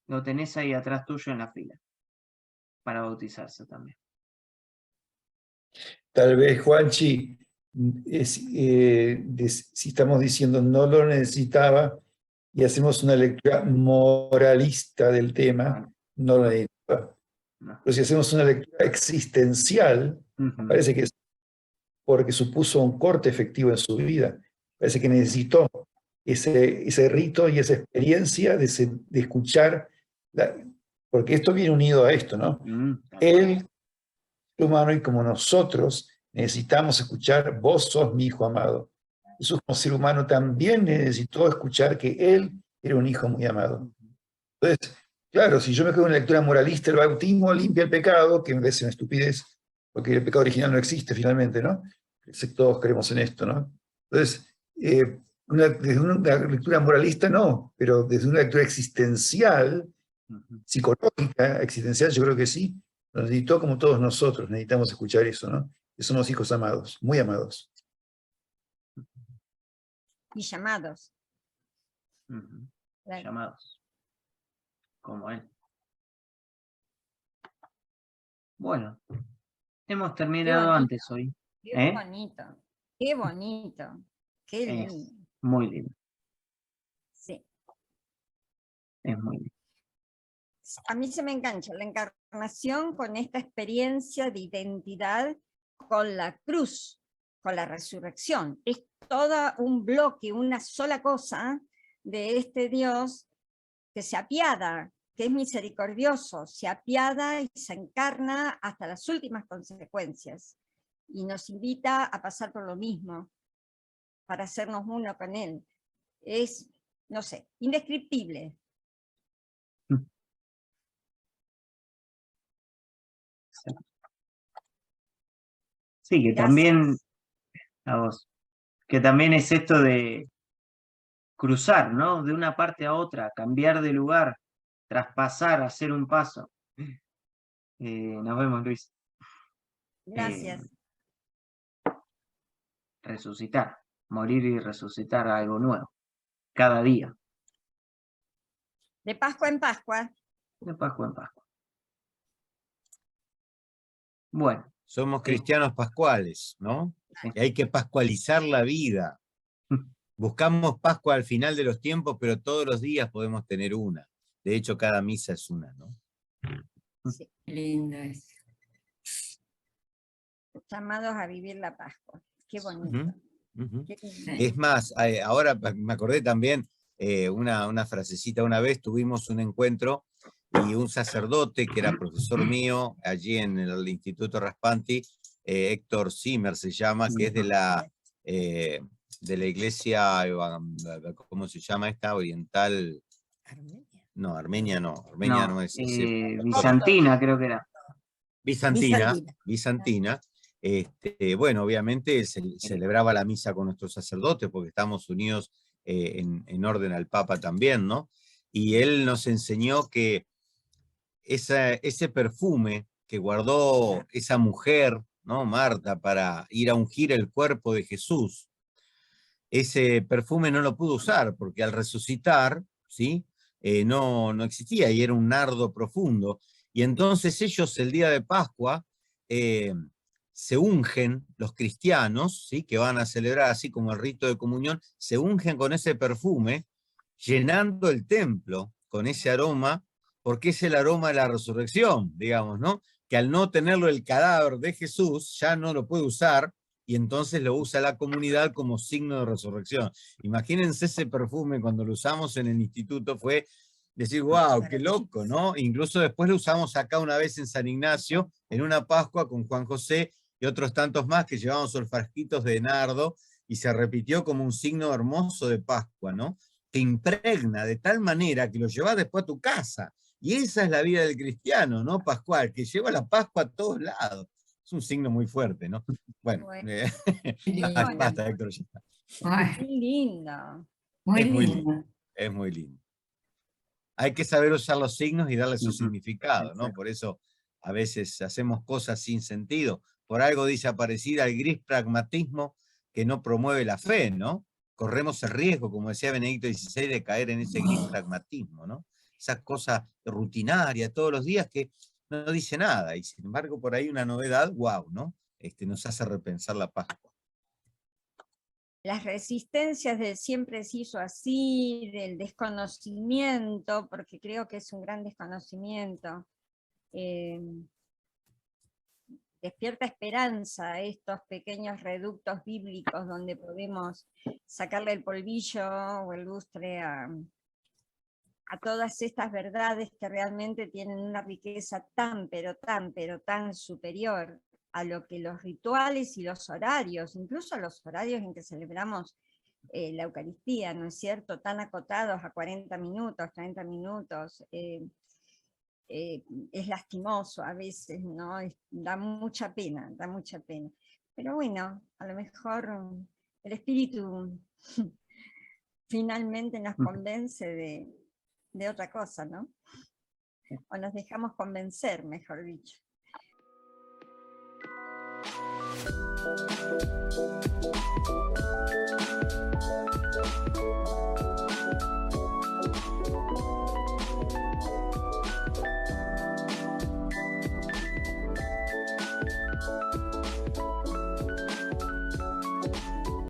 lo tenés ahí atrás tuyo en la fila, para bautizarse también. Tal vez, Juanchi, si estamos diciendo no lo necesitaba y hacemos una lectura moralista del tema, no lo necesitaba. No. Pero si hacemos una lectura existencial, parece que es porque supuso un corte efectivo en su vida. Parece que necesitó ese rito y esa experiencia de escuchar, porque esto viene unido a esto, ¿no? Él, humano, y como nosotros, necesitamos escuchar, vos sos mi hijo amado. Jesús como ser humano también necesitó escuchar que él era un hijo muy amado. Entonces, claro, si yo me quedo en la lectura moralista, el bautismo limpia el pecado, que me parece una estupidez, porque el pecado original no existe finalmente, ¿no? Todos creemos en esto, ¿no? Entonces, desde una lectura moralista no, pero desde una lectura existencial, psicológica, existencial, yo creo que sí, nos necesitó como todos nosotros, necesitamos escuchar eso, ¿no? Que somos hijos amados, muy amados. Y llamados. Claro. Llamados. Como él. Bueno, hemos terminado antes hoy. Qué bonito, qué bonito, qué lindo. Muy lindo. Sí. Es muy lindo. A mí se me engancha la encarnación con esta experiencia de identidad con la cruz, con la resurrección. Es todo un bloque, una sola cosa de este Dios que se apiada, que es misericordioso, se apiada y se encarna hasta las últimas consecuencias. Y nos invita a pasar por lo mismo, para hacernos uno con Él. Es, no sé, indescriptible. Sí, que también, a vos, que también es esto de cruzar, ¿no? De una parte a otra, cambiar de lugar, traspasar, hacer un paso. Nos vemos, Luis. Gracias. Resucitar, morir y resucitar a algo nuevo, cada día. De Pascua en Pascua. De Pascua en Pascua. Bueno. Somos cristianos pascuales, ¿no? Y hay que pascualizar la vida. Buscamos Pascua al final de los tiempos, pero todos los días podemos tener una. De hecho, cada misa es una, ¿no? Sí. Lindo es. Llamados a vivir la Pascua. Qué bonito. Qué lindo. Es más, ahora me acordé también una frasecita. Una vez tuvimos un encuentro y un sacerdote que era profesor mío allí en el Instituto Raspanti, Héctor Zimmer se llama, que es de la la iglesia, ¿cómo se llama esta? Oriental. Armenia. No, Armenia no es. Bizantina creo que era. Bizantina. Bueno, obviamente se celebraba la misa con nuestros sacerdotes porque estamos unidos en orden al Papa también, ¿no? Y él nos enseñó que ese perfume que guardó esa mujer, ¿no? Marta, para ir a ungir el cuerpo de Jesús, ese perfume no lo pudo usar porque al resucitar, ¿sí? No existía y era un nardo profundo. Y entonces ellos el día de Pascua se ungen, los cristianos, ¿sí? Que van a celebrar así como el rito de comunión, se ungen con ese perfume, llenando el templo con ese aroma, porque es el aroma de la resurrección, digamos, ¿no? Que al no tenerlo el cadáver de Jesús, ya no lo puede usar, y entonces lo usa la comunidad como signo de resurrección. Imagínense ese perfume cuando lo usamos en el instituto, fue decir, wow, qué loco, ¿no? Incluso después lo usamos acá una vez en San Ignacio, en una Pascua con Juan José y otros tantos más que llevamos frasquitos de nardo, y se repitió como un signo hermoso de Pascua, ¿no? Te impregna de tal manera que lo llevas después a tu casa. Y esa es la vida del cristiano, ¿no? Pascual, que lleva la Pascua a todos lados. Es un signo muy fuerte, ¿no? Bueno, basta, Héctor. Ya está. Qué lindo. Es muy lindo. Es muy lindo. Hay que saber usar los signos y darle su significado, ¿no? Por eso a veces hacemos cosas sin sentido. Por algo dice Aparecida el gris pragmatismo que no promueve la fe, ¿no? Corremos el riesgo, como decía Benedicto XVI, de caer en ese gris pragmatismo, ¿no? Esa cosa rutinaria todos los días que no dice nada, y sin embargo por ahí una novedad, wow, ¿no? Nos hace repensar la Pascua. Las resistencias del siempre se hizo así, del desconocimiento, porque creo que es un gran desconocimiento. Despierta esperanza a estos pequeños reductos bíblicos donde podemos sacarle el polvillo o el lustre a todas estas verdades que realmente tienen una riqueza tan, pero tan superior a lo que los rituales y los horarios, incluso los horarios en que celebramos la Eucaristía, ¿no es cierto?, tan acotados a 40 minutos, 30 minutos, es lastimoso a veces, ¿no? Da mucha pena, Pero bueno, a lo mejor el Espíritu finalmente nos convence de otra cosa, ¿no? O nos dejamos convencer, mejor dicho.